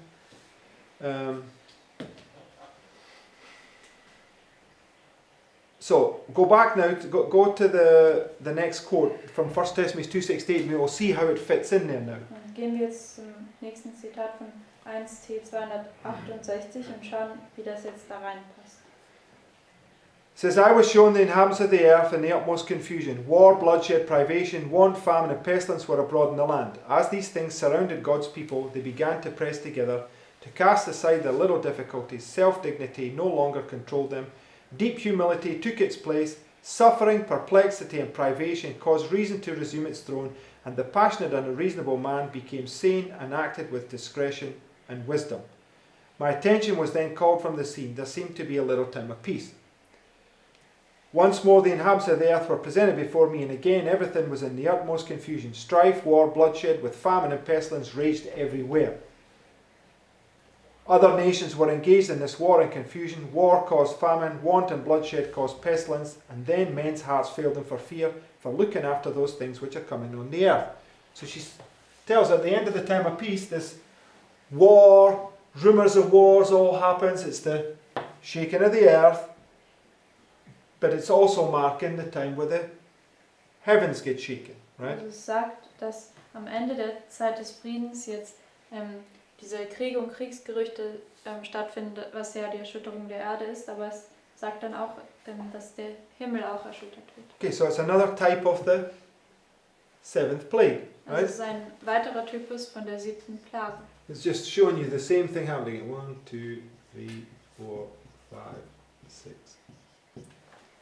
[SPEAKER 1] So go back now. Go to the next quote from 1 Thessalonians 2:68. We will see how it fits in there now.
[SPEAKER 2] Dann gehen wir jetzt zum nächsten Zitat von 1t 268 und schauen, wie das jetzt da reinpasst.
[SPEAKER 1] It says, I was shown the inhabitants of the earth in the utmost confusion. War, bloodshed, privation, want, famine, and pestilence were abroad in the land. As these things surrounded God's people, they began to press together, to cast aside their little difficulties. Self-dignity no longer controlled them. Deep humility took its place. Suffering, perplexity, and privation caused reason to resume its throne, and the passionate and unreasonable man became sane and acted with discretion and wisdom. My attention was then called from the scene. There seemed to be a little time of peace. Once more the inhabitants of the earth were presented before me, and again everything was in the utmost confusion. Strife, war, bloodshed, with famine and pestilence raged everywhere. Other nations were engaged in this war and confusion. War caused famine, want and bloodshed caused pestilence, and then men's hearts failed them for fear, for looking after those things which are coming on the earth. So she tells at the end of the time of peace, this war, rumours of wars all happens. It's the shaking of the earth. But it's also marking the time where the heavens get shaken, right?
[SPEAKER 2] Also es sagt, dass am Ende der Zeit des Friedens jetzt diese Kriege und Kriegsgerüchte stattfinden, was ja die Erschütterung der Erde ist, aber es sagt dann auch, dass der Himmel auch erschüttert wird.
[SPEAKER 1] Okay, so it's another type of the 7th plague,
[SPEAKER 2] Also
[SPEAKER 1] right?
[SPEAKER 2] es ist ein weiterer Typus von der 7. Plage.
[SPEAKER 1] It's just showing you the same thing happening again. 1, 2, 3, 4, 5, 6,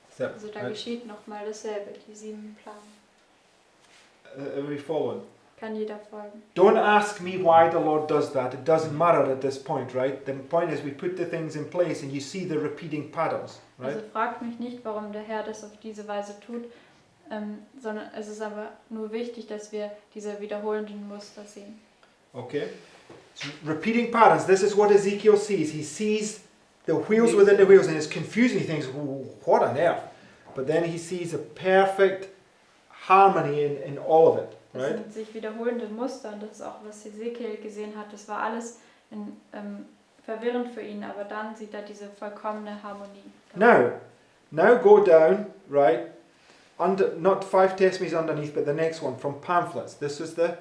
[SPEAKER 1] 7.
[SPEAKER 2] Also da
[SPEAKER 1] Right?
[SPEAKER 2] geschieht nochmal dasselbe, die 7 Plagen.
[SPEAKER 1] Are we following?
[SPEAKER 2] kann jeder folgen.
[SPEAKER 1] Don't ask me why the Lord does that. It doesn't matter at this point, right? The point is we put the things in place and you see the repeating patterns, right?
[SPEAKER 2] Also fragt mich nicht, warum der Herr das auf diese Weise tut, sondern es ist aber nur wichtig, dass wir diese wiederholenden Muster sehen.
[SPEAKER 1] Okay? So repeating patterns. This is what Ezekiel sees. He sees the wheels within the wheels and it's confusing. He thinks, what on earth? But then he sees a perfect harmony in all of it,
[SPEAKER 2] Das
[SPEAKER 1] right?
[SPEAKER 2] sind sich wiederholende Muster und das ist auch, was Ezekiel gesehen hat. Das war alles verwirrend für ihn, aber dann sieht er diese vollkommene Harmonie.
[SPEAKER 1] Now go down, right? Not 5 testimonies underneath, but the next one from pamphlets. This is the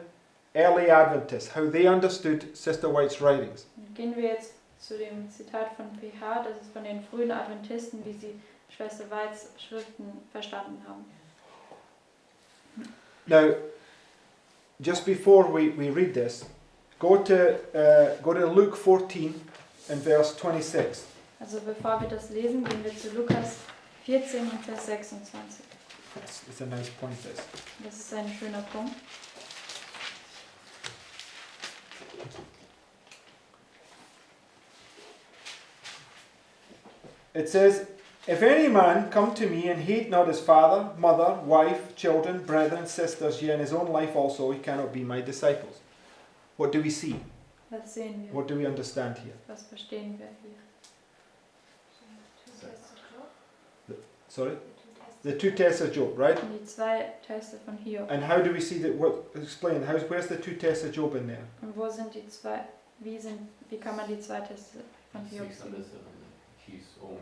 [SPEAKER 1] early Adventists, how they understood Sister White's writings.
[SPEAKER 2] Gehen wir jetzt zu dem Zitat von PH, das ist von den frühen Adventisten, wie sie Schwester Whites Schriften verstanden haben.
[SPEAKER 1] Now, just before we read this, go to Luke 14 and verse 26.
[SPEAKER 2] Also bevor wir das lesen, gehen wir zu Lukas 14 und Vers 26.
[SPEAKER 1] It's a nice point, this.
[SPEAKER 2] Das ist ein schöner Punkt.
[SPEAKER 1] It says, if any man come to me and hate not his father, mother, wife, children, brethren, sisters, yea, and his own life also, he cannot be my disciples. What do we see?
[SPEAKER 2] Was sehen wir?
[SPEAKER 1] What do we understand here?
[SPEAKER 2] Was verstehen wir hier?
[SPEAKER 6] Two tests of Job.
[SPEAKER 1] Sorry?
[SPEAKER 6] The two tests.
[SPEAKER 1] The two tests of Job, right?
[SPEAKER 2] Die zwei Teste von Hiob.
[SPEAKER 1] And how do we see that? Explain. Where's the two tests of Job in there?
[SPEAKER 2] Und wo sind die zwei? Wie kann man die zwei Teste von Hiob
[SPEAKER 5] Six
[SPEAKER 2] sehen?
[SPEAKER 5] under his own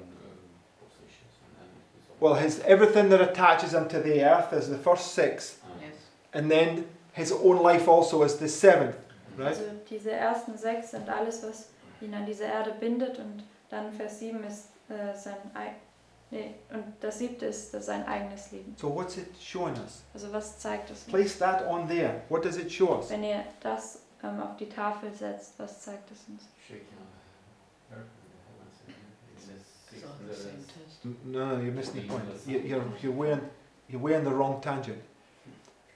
[SPEAKER 5] positions and his own.
[SPEAKER 1] Well, everything that attaches unto the earth is the first 6,
[SPEAKER 4] Yes.
[SPEAKER 1] and then his own life also is the 7th, right?
[SPEAKER 2] Also diese ersten 6 sind alles, was ihn an diese Erde bindet, und dann Vers 7 ist und das 7. ist sein eigenes Leben.
[SPEAKER 1] So what's it showing us?
[SPEAKER 2] Also was zeigt es uns?
[SPEAKER 1] Place that on there. What does it show us?
[SPEAKER 2] Wenn ihr das auf die Tafel setzt, was zeigt es uns?
[SPEAKER 5] Shaking of earth and the heavens and in the six
[SPEAKER 4] It's all
[SPEAKER 5] under
[SPEAKER 4] the same
[SPEAKER 5] us.
[SPEAKER 4] test.
[SPEAKER 1] No, you're missing the point. You're weighing the wrong tangent.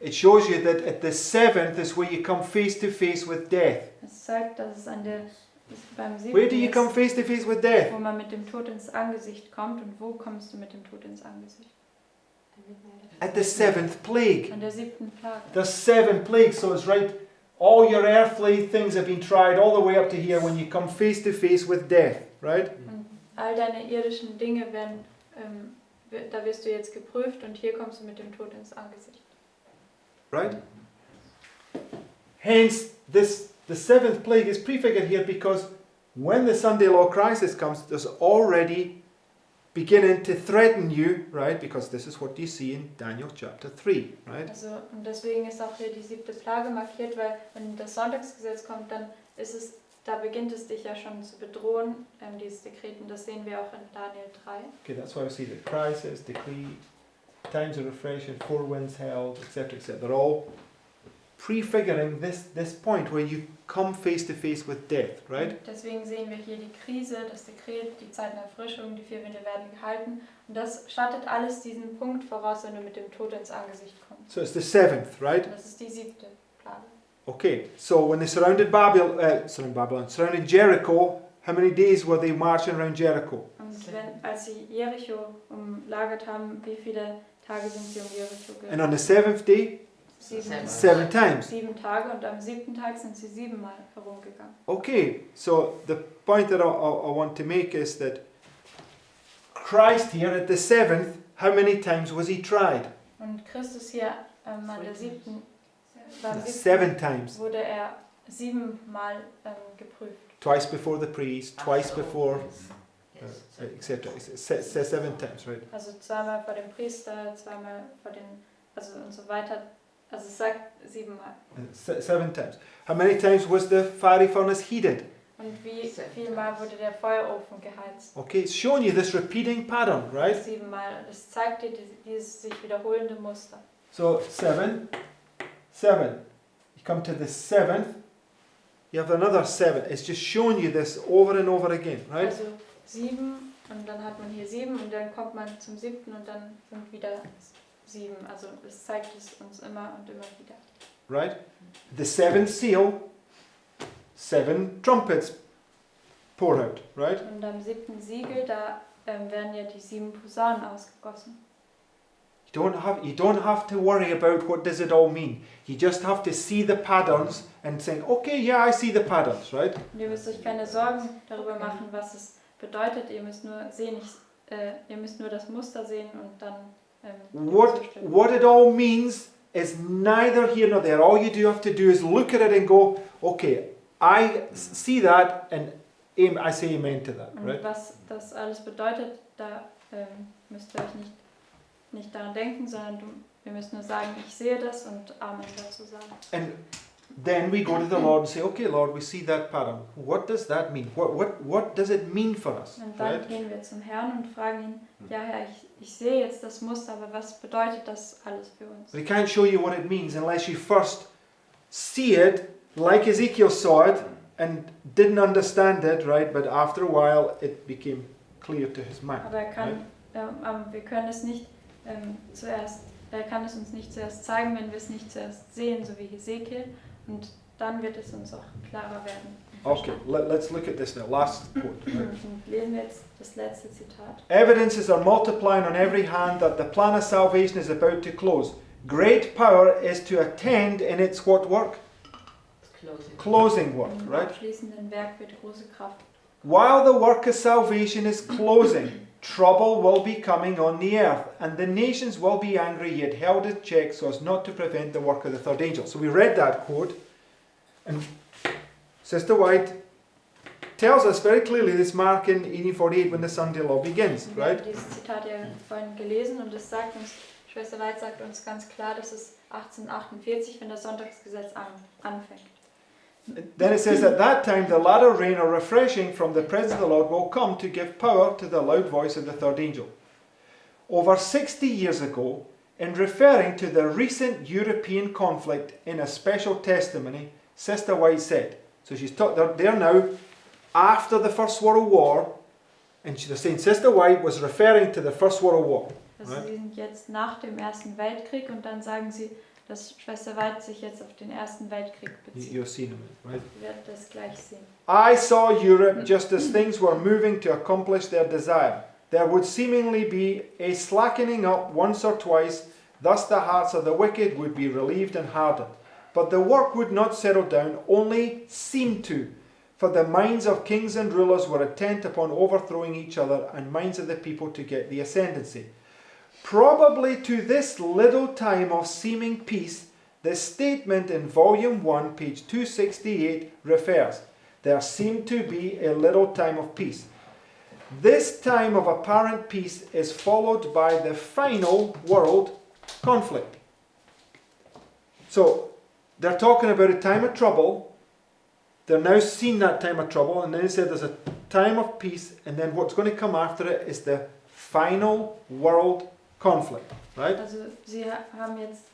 [SPEAKER 1] It shows you that at the 7th is where you come face to face with death.
[SPEAKER 2] Es zeigt, dass es beim 7.
[SPEAKER 1] Where do you come
[SPEAKER 2] ist,
[SPEAKER 1] face to face with death?
[SPEAKER 2] wo man mit dem Tod ins Angesicht kommt. Und wo kommst du mit dem Tod ins Angesicht?
[SPEAKER 6] The midnight of
[SPEAKER 1] At the 7th plague.
[SPEAKER 2] An der 7. Plage.
[SPEAKER 1] There's 7 plagues, so it's right. All your earthly things have been tried all the way up to here when you come face to face with death, right?
[SPEAKER 2] Und all deine irdischen Dinge werden, da wirst du jetzt geprüft, und hier kommst du mit dem Tod ins Angesicht.
[SPEAKER 1] Right? Hence, the 7th plague is prefigured here because when the Sunday law crisis comes, there's already beginning to threaten you, right? Because this is what you see in Daniel chapter 3, right?
[SPEAKER 2] Also, und deswegen ist auch hier die 7. Plage markiert, weil wenn das Sonntagsgesetz kommt, dann da beginnt es dich ja schon zu bedrohen, dieses Dekret, und das sehen wir auch in Daniel 3.
[SPEAKER 1] Okay, that's why we see the crisis, decree, times of refreshing, 4 winds held, etc., etc. They're all prefiguring this point where you come face to face with death, right?
[SPEAKER 2] Und deswegen sehen wir hier die Krise, das Dekret, die Zeiten der Erfrischung, die 4 Winde werden gehalten, und das schattet alles diesen Punkt voraus, wenn du mit dem Tod ins Angesicht kommst.
[SPEAKER 1] So it's the 7th, right?
[SPEAKER 2] Und das ist die 7. Plage.
[SPEAKER 1] Okay, so when they surrounded surrounded Jericho, how many days were they marching around Jericho?
[SPEAKER 2] Und als sie Jericho umlagert haben, wie viele Tage sind sie Jericho
[SPEAKER 1] And
[SPEAKER 2] gegangen?
[SPEAKER 1] on the 7th day,
[SPEAKER 2] 7.
[SPEAKER 1] 7 times.
[SPEAKER 2] 7 Tage, und am 7. Tag sind sie 7 Mal herumgegangen.
[SPEAKER 1] Okay, so the point that I want to make is that Christ here at the 7th, how many times was he tried?
[SPEAKER 2] Und Christus hier an der 7. Beim
[SPEAKER 1] 7 times.
[SPEAKER 2] wurde er 7 Mal geprüft.
[SPEAKER 1] Twice before the priest, twice before,
[SPEAKER 4] Yes.
[SPEAKER 1] etc. It says 7 times, right?
[SPEAKER 2] Also 2-mal vor dem Priester, 2-mal vor den, also und so weiter. Also es sagt 7 Mal.
[SPEAKER 1] 7 times. How many times was the fiery furnace heated?
[SPEAKER 2] Und wie viel Mal wurde der Feuerofen geheizt?
[SPEAKER 1] Okay, it's showing you this repeating pattern, right?
[SPEAKER 2] 7 Mal. Und es zeigt dir dieses sich wiederholende Muster.
[SPEAKER 1] So 7, 7. You come to the 7th, you have another 7. It's just showing you this over and over again, right?
[SPEAKER 2] Also 7, und dann hat man hier 7, und dann kommt man zum 7. und dann sind wieder 7. Also es zeigt es uns immer und immer wieder.
[SPEAKER 1] right? The seventh seal, 7 trumpets pour out, right?
[SPEAKER 2] Und am 7. Siegel, da werden ja die 7 Posaunen ausgegossen.
[SPEAKER 1] You don't have to worry about what does it all mean. You just have to see the patterns and think, okay, yeah, I see the patterns, right?
[SPEAKER 2] Und ihr müsst euch keine Sorgen darüber machen, was es bedeutet. Ihr müsst nur sehen, ihr müsst nur das Muster sehen und dann zustimmen.
[SPEAKER 1] What it all means is neither here nor there. All you do have to do is look at it and go, okay, I see that and I say amen to that,
[SPEAKER 2] Und
[SPEAKER 1] right?
[SPEAKER 2] was das alles bedeutet, da müsst ihr euch nicht daran denken, sondern wir müssen nur sagen, ich sehe das und Amen dazu sagen.
[SPEAKER 1] And then we go to the Lord and say, okay, Lord, we see that pattern. What does that mean? What does it mean for us?
[SPEAKER 2] Und dann
[SPEAKER 1] Right?
[SPEAKER 2] gehen wir zum Herrn und fragen ihn, ja Herr, ich sehe jetzt das Muster, aber was bedeutet das alles für uns?
[SPEAKER 1] We can't show you what it means unless you first see it, like Ezekiel saw it, and didn't understand it, right? But after a while, it became clear to his mind.
[SPEAKER 2] Aber wir können es nicht er kann es uns nicht zuerst zeigen, wenn wir es nicht zuerst sehen, so wie Ezekiel, und dann wird es uns auch klarer werden.
[SPEAKER 1] Okay, let's look at this now. Last quote. Right?
[SPEAKER 2] Und lesen wir jetzt das letzte Zitat.
[SPEAKER 1] Evidences are multiplying on every hand that the plan of salvation is about to close. Great power is to attend in its what work?
[SPEAKER 4] Closing.
[SPEAKER 1] Closing work,
[SPEAKER 2] Im
[SPEAKER 1] right?
[SPEAKER 2] abschließenden Werk wird große Kraft.
[SPEAKER 1] While the work of salvation is closing, trouble will be coming on the earth, and the nations will be angry yet held in check so as not to prevent the work of the third angel. So we read that quote, and Sister White tells us very clearly this mark in 1848 when the Sunday law begins,
[SPEAKER 2] Und wir
[SPEAKER 1] right?
[SPEAKER 2] haben dieses Zitat ja vorhin gelesen und es sagt uns, Schwester White sagt uns ganz klar, dass es 1848, wenn das Sonntagsgesetz anfängt.
[SPEAKER 1] Then it says, at that time the latter rain or refreshing from the presence of the Lord will come to give power to the loud voice of the third angel. Over 60 years ago, in referring to the recent European conflict in a special testimony, Sister White said, so she's there now after the First World War, and they're saying Sister White was referring to the First World War.
[SPEAKER 2] Also
[SPEAKER 1] Right.
[SPEAKER 2] sie sind jetzt nach dem Ersten Weltkrieg und dann sagen sie, dass Schwester White sich jetzt auf den Ersten Weltkrieg bezieht.
[SPEAKER 1] You'll see in a minute, right?
[SPEAKER 2] Ihr werdet das gleich sehen.
[SPEAKER 1] I saw Europe just as things were moving to accomplish their desire. There would seemingly be a slackening up once or twice, thus the hearts of the wicked would be relieved and hardened. But the work would not settle down, only seem to, for the minds of kings and rulers were intent upon overthrowing each other, and minds of the people to get the ascendancy. Probably to this little time of seeming peace, the statement in Volume 1, page 268 refers. There seemed to be a little time of peace. This time of apparent peace is followed by the final world conflict. So, they're talking about a time of trouble. They're now seeing that time of trouble, and then it said there's a time of peace, and then what's going to come after it is the final world conflict, right?
[SPEAKER 2] Also sie haben jetzt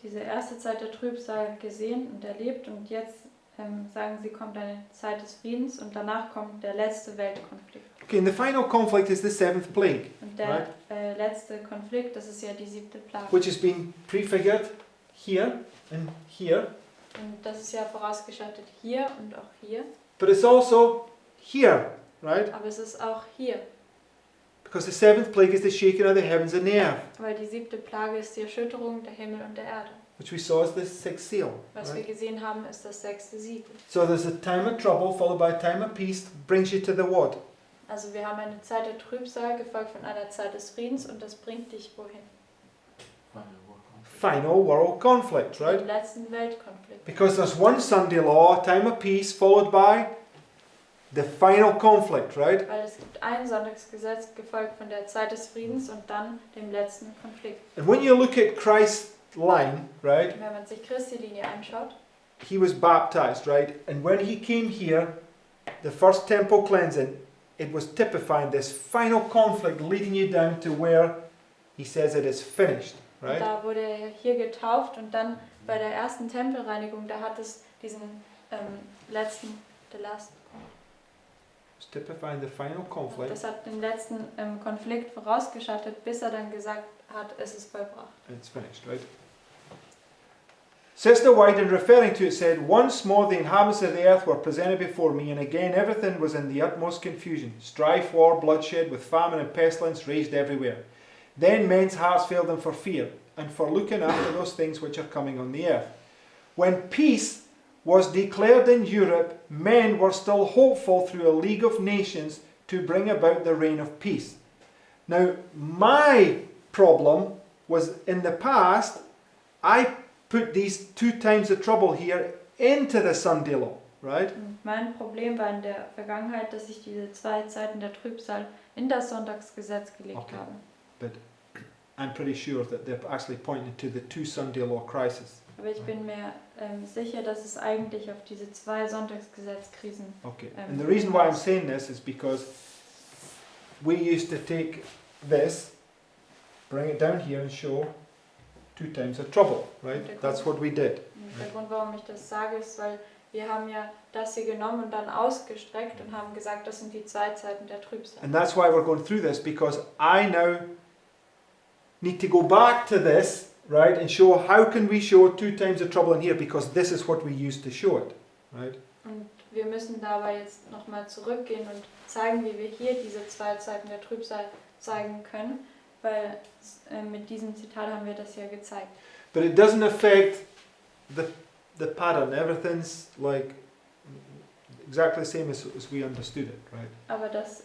[SPEAKER 2] diese erste Zeit der Trübsal gesehen und erlebt und jetzt sagen sie, kommt eine Zeit des Friedens und danach kommt der letzte Weltkonflikt.
[SPEAKER 1] Okay, and the final conflict is the 7th plague,
[SPEAKER 2] Und der letzte Konflikt, das ist ja die 7. Plage.
[SPEAKER 1] which has been prefigured here and here,
[SPEAKER 2] Und das ist ja vorausgeschaltet hier und auch hier,
[SPEAKER 1] but it's also here, right?
[SPEAKER 2] aber es ist auch hier,
[SPEAKER 1] Because the 7th plague is the shaking of the heavens and the earth,
[SPEAKER 2] weil die 7. Plage ist die Erschütterung der Himmel und der Erde.
[SPEAKER 1] which we saw as the 6th seal.
[SPEAKER 2] Was wir gesehen haben, ist das 6. Siegel.
[SPEAKER 1] So there's a time of trouble followed by a time of peace, brings you to the what?
[SPEAKER 2] Also wir haben eine Zeit der Trübsal, gefolgt von einer Zeit des Friedens und das bringt dich wohin?
[SPEAKER 1] Final world conflict, right?
[SPEAKER 2] Den letzten Weltkonflikt.
[SPEAKER 1] Because there's one Sunday law, a time of peace, followed by the final conflict, right?
[SPEAKER 2] Weil es gibt ein Sonntagsgesetz, gefolgt von der Zeit des Friedens und dann dem letzten Konflikt.
[SPEAKER 1] And when you look at Christ's line, right,
[SPEAKER 2] Und wenn man sich Christi Linie anschaut,
[SPEAKER 1] he was baptized, right? And when he came here, the first temple cleansing, it was typifying this final conflict leading you down to where he says it is finished, right?
[SPEAKER 2] da wurde er hier getauft und dann bei der ersten Tempelreinigung, da hat es diesen the last,
[SPEAKER 1] It's typifying the final conflict,
[SPEAKER 2] das hat den letzten Konflikt vorausgeschaltet, bis er dann gesagt hat, es ist vollbracht.
[SPEAKER 1] and it's finished, right? Sister White, in referring to it, said, "Once more the inhabitants of the earth were presented before me, and again everything was in the utmost confusion. Strife, war, bloodshed, with famine and pestilence raged everywhere. Then men's hearts failed them for fear, and for looking after those things which are coming on the earth. When peace was declared in Europe, men were still hopeful through a league of nations to bring about the reign of peace." Now, my problem was in the past, I put these 2 times the trouble here into the Sunday law, right?
[SPEAKER 2] Und mein Problem war in der Vergangenheit, dass ich diese 2 Zeiten der Trübsal in das Sonntagsgesetz gelegt
[SPEAKER 1] Okay.
[SPEAKER 2] habe.
[SPEAKER 1] But I'm pretty sure that they're actually pointing to the 2 Sunday law crises.
[SPEAKER 2] Aber ich bin mir sicher, dass es eigentlich auf diese 2 Sonntagsgesetzkrisen.
[SPEAKER 1] Okay. And the reason why I'm saying this is because we used to take this, bring it down here and show 2 times the trouble, right? That's what we did.
[SPEAKER 2] Und der Grund, warum ich das sage, ist, weil wir haben ja das hier genommen und dann ausgestreckt und haben gesagt, das sind die 2 Zeiten der Trübsal.
[SPEAKER 1] And that's why we're going through this, because I now need to go back to this, right, and show how can we show 2 times the trouble in here, because this is what we used to show it, right?
[SPEAKER 2] Und wir müssen dabei jetzt nochmal zurückgehen und zeigen, wie wir hier diese 2 Zeiten der Trübsal zeigen können, weil mit diesem Zitat haben wir das ja gezeigt.
[SPEAKER 1] But it doesn't affect the pattern. Everything's like exactly the same as we understood it, right?
[SPEAKER 2] Aber das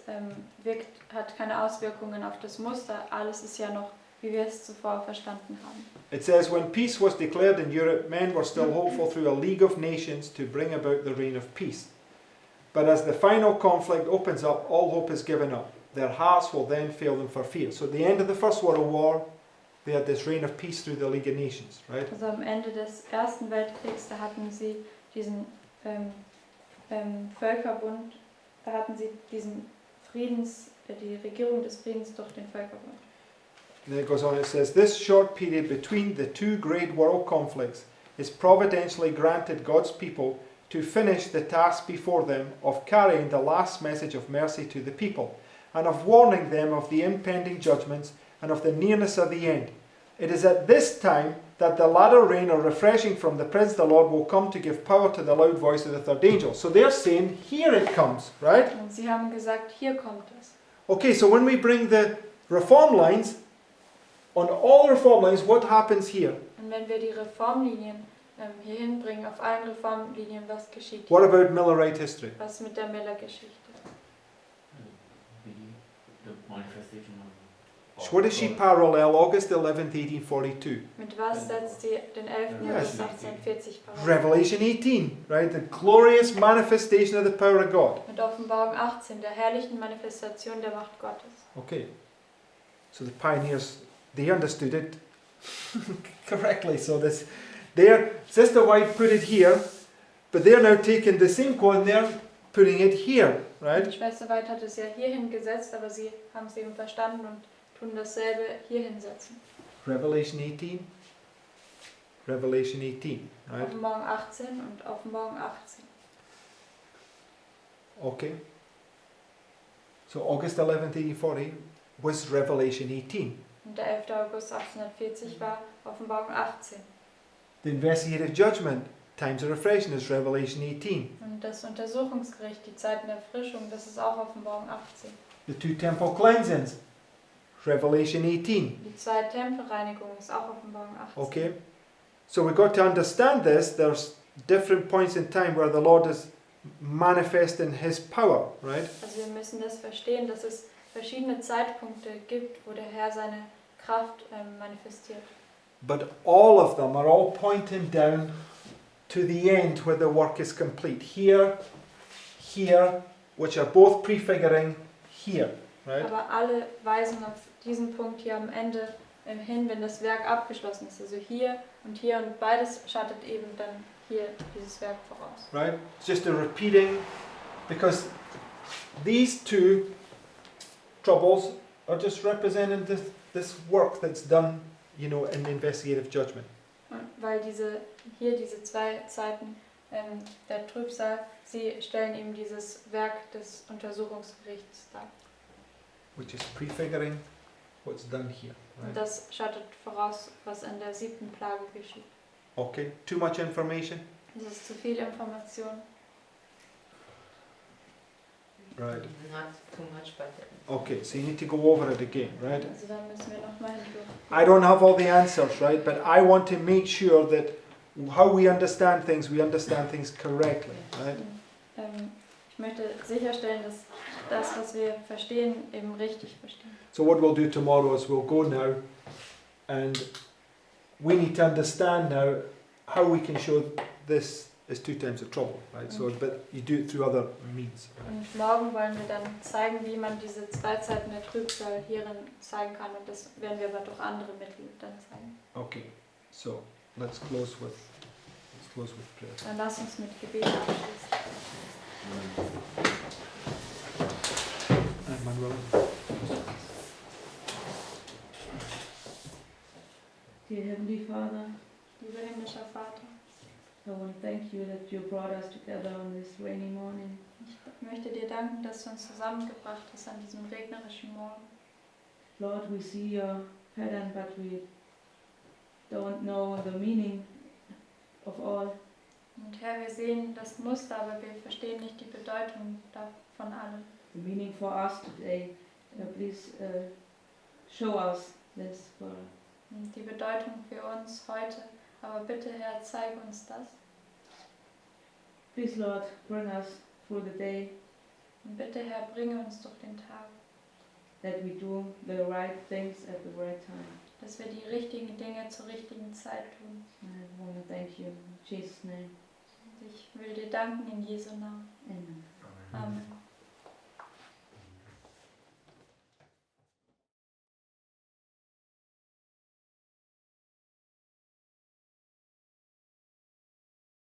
[SPEAKER 2] hat keine Auswirkungen auf das Muster. Alles ist ja noch, wie wir es zuvor verstanden haben.
[SPEAKER 1] It says, when peace was declared in Europe, men were still hopeful through a league of nations to bring about the reign of peace. But as the final conflict opens up, all hope is given up. Their hearts will then fail them for fear. So at the end of the First World War, they had this reign of peace through the League of Nations, right?
[SPEAKER 2] Also am Ende des Ersten Weltkriegs, da hatten sie diesen Völkerbund, da hatten sie diesen die Regierung des Friedens durch den Völkerbund.
[SPEAKER 1] And then it goes on, it says, this short period between the 2 great world conflicts is providentially granted God's people to finish the task before them of carrying the last message of mercy to the people, and of warning them of the impending judgments and of the nearness of the end. It is at this time that the latter rain or refreshing from the presence of the Lord will come to give power to the loud voice of the 3rd angel. So they're saying, here it comes, right?
[SPEAKER 2] Und sie haben gesagt, hier kommt es.
[SPEAKER 1] Okay, so when we bring the reform lines, on all reform lines, what happens here?
[SPEAKER 2] Und wenn wir die Reformlinien hier hinbringen, auf allen Reformlinien, was geschieht?
[SPEAKER 1] What about Millerite history?
[SPEAKER 2] Was mit der Miller-Geschichte?
[SPEAKER 5] The manifestation of
[SPEAKER 1] What does she parallel August 11th, 1842?
[SPEAKER 2] Mit was setzt sie den 11.
[SPEAKER 1] Yes.
[SPEAKER 2] August 1840 parallel?
[SPEAKER 1] Revelation 18, right? The glorious manifestation of the power of God.
[SPEAKER 2] Mit Offenbarung 18, der herrlichen Manifestation der Macht Gottes.
[SPEAKER 1] Okay. So the pioneers, they understood it correctly. So this, Sister White put it here, but they're now taking the same quote and they're putting it here,
[SPEAKER 2] Die
[SPEAKER 1] right?
[SPEAKER 2] Schwester White hat es ja hier hingesetzt, aber sie haben es eben verstanden und tun dasselbe hier hinsetzen.
[SPEAKER 1] Revelation 18. Revelation 18, right?
[SPEAKER 2] Offenbarung 18 und Offenbarung 18.
[SPEAKER 1] Okay. So August 11th, 1840 was Revelation 18.
[SPEAKER 2] Und der 11. August 1840 war Offenbarung 18.
[SPEAKER 1] The investigative judgment, times of refreshing, is Revelation 18.
[SPEAKER 2] Und das Untersuchungsgericht, die Zeiten der Erfrischung, das ist auch Offenbarung 18.
[SPEAKER 1] The 2 temple cleansings, Revelation 18.
[SPEAKER 2] Die 2 Tempelreinigungen ist auch Offenbarung 18.
[SPEAKER 1] Okay? So we've got to understand this. There's different points in time where the Lord is manifesting His power, right?
[SPEAKER 2] Also wir müssen das verstehen, dass es verschiedene Zeitpunkte gibt, wo der Herr seine Kraft manifestiert.
[SPEAKER 1] But all of them are all pointing down to the end where the work is complete. Here, here, which are both prefiguring here, right?
[SPEAKER 2] Aber alle weisen auf diesen Punkt hier am Ende hin, wenn das Werk abgeschlossen ist. Also hier und beides schattet eben dann hier dieses Werk voraus.
[SPEAKER 1] Right? It's just a repeating, because these 2 troubles are just representing this work that's done, you know, in investigative judgment.
[SPEAKER 2] Weil diese 2 Zeiten der Trübsal, sie stellen eben dieses Werk des Untersuchungsgerichts dar.
[SPEAKER 1] Which is prefiguring what's done here.
[SPEAKER 2] Und
[SPEAKER 1] Right?
[SPEAKER 2] das schattet voraus, was an der 7. Plage geschieht.
[SPEAKER 1] Okay, too much information?
[SPEAKER 2] Es ist zu viel Information.
[SPEAKER 1] Right.
[SPEAKER 4] Not too much, but
[SPEAKER 1] Okay, so you need to go over it again, right?
[SPEAKER 2] Also da müssen wir nochmal hindurch.
[SPEAKER 1] I don't have all the answers, right? But I want to make sure that how we understand things correctly, right?
[SPEAKER 2] Ich möchte sicherstellen, dass das, was wir verstehen, eben richtig verstehen.
[SPEAKER 1] So what we'll do tomorrow is we'll go now and we need to understand now how we can show this is 2 times the trouble, right? So, but you do it through other means. Right?
[SPEAKER 2] Und morgen wollen wir dann zeigen, wie man diese 2 Zeiten der Trübsal hierin zeigen kann. Und das werden wir aber durch andere Mittel dann zeigen.
[SPEAKER 1] Okay, so let's close with prayer.
[SPEAKER 2] Dann lass uns mit Gebet abschließen.
[SPEAKER 1] Manuel.
[SPEAKER 7] Dear Heavenly Father,
[SPEAKER 2] Lieber himmlischer Vater,
[SPEAKER 7] I want to thank you that you brought us together on this rainy morning.
[SPEAKER 2] ich möchte dir danken, dass du uns zusammengebracht hast an diesem regnerischen Morgen.
[SPEAKER 7] Lord, we see your pattern, but we don't know the meaning of all.
[SPEAKER 2] Und Herr, wir sehen das Muster, aber wir verstehen nicht die Bedeutung davon allem.
[SPEAKER 7] The meaning for us today. Please show us this for us.
[SPEAKER 2] Und die Bedeutung für uns heute. Aber bitte, Herr, zeig uns das.
[SPEAKER 7] Please, Lord, bring us through the day,
[SPEAKER 2] Und bitte, Herr, bringe uns durch den Tag,
[SPEAKER 7] that we do the right things at the right time.
[SPEAKER 2] dass wir die richtigen Dinge zur richtigen Zeit tun.
[SPEAKER 7] I want to thank you in Jesus' name.
[SPEAKER 2] Und ich will dir danken in Jesu Namen.
[SPEAKER 7] Amen.
[SPEAKER 2] Amen.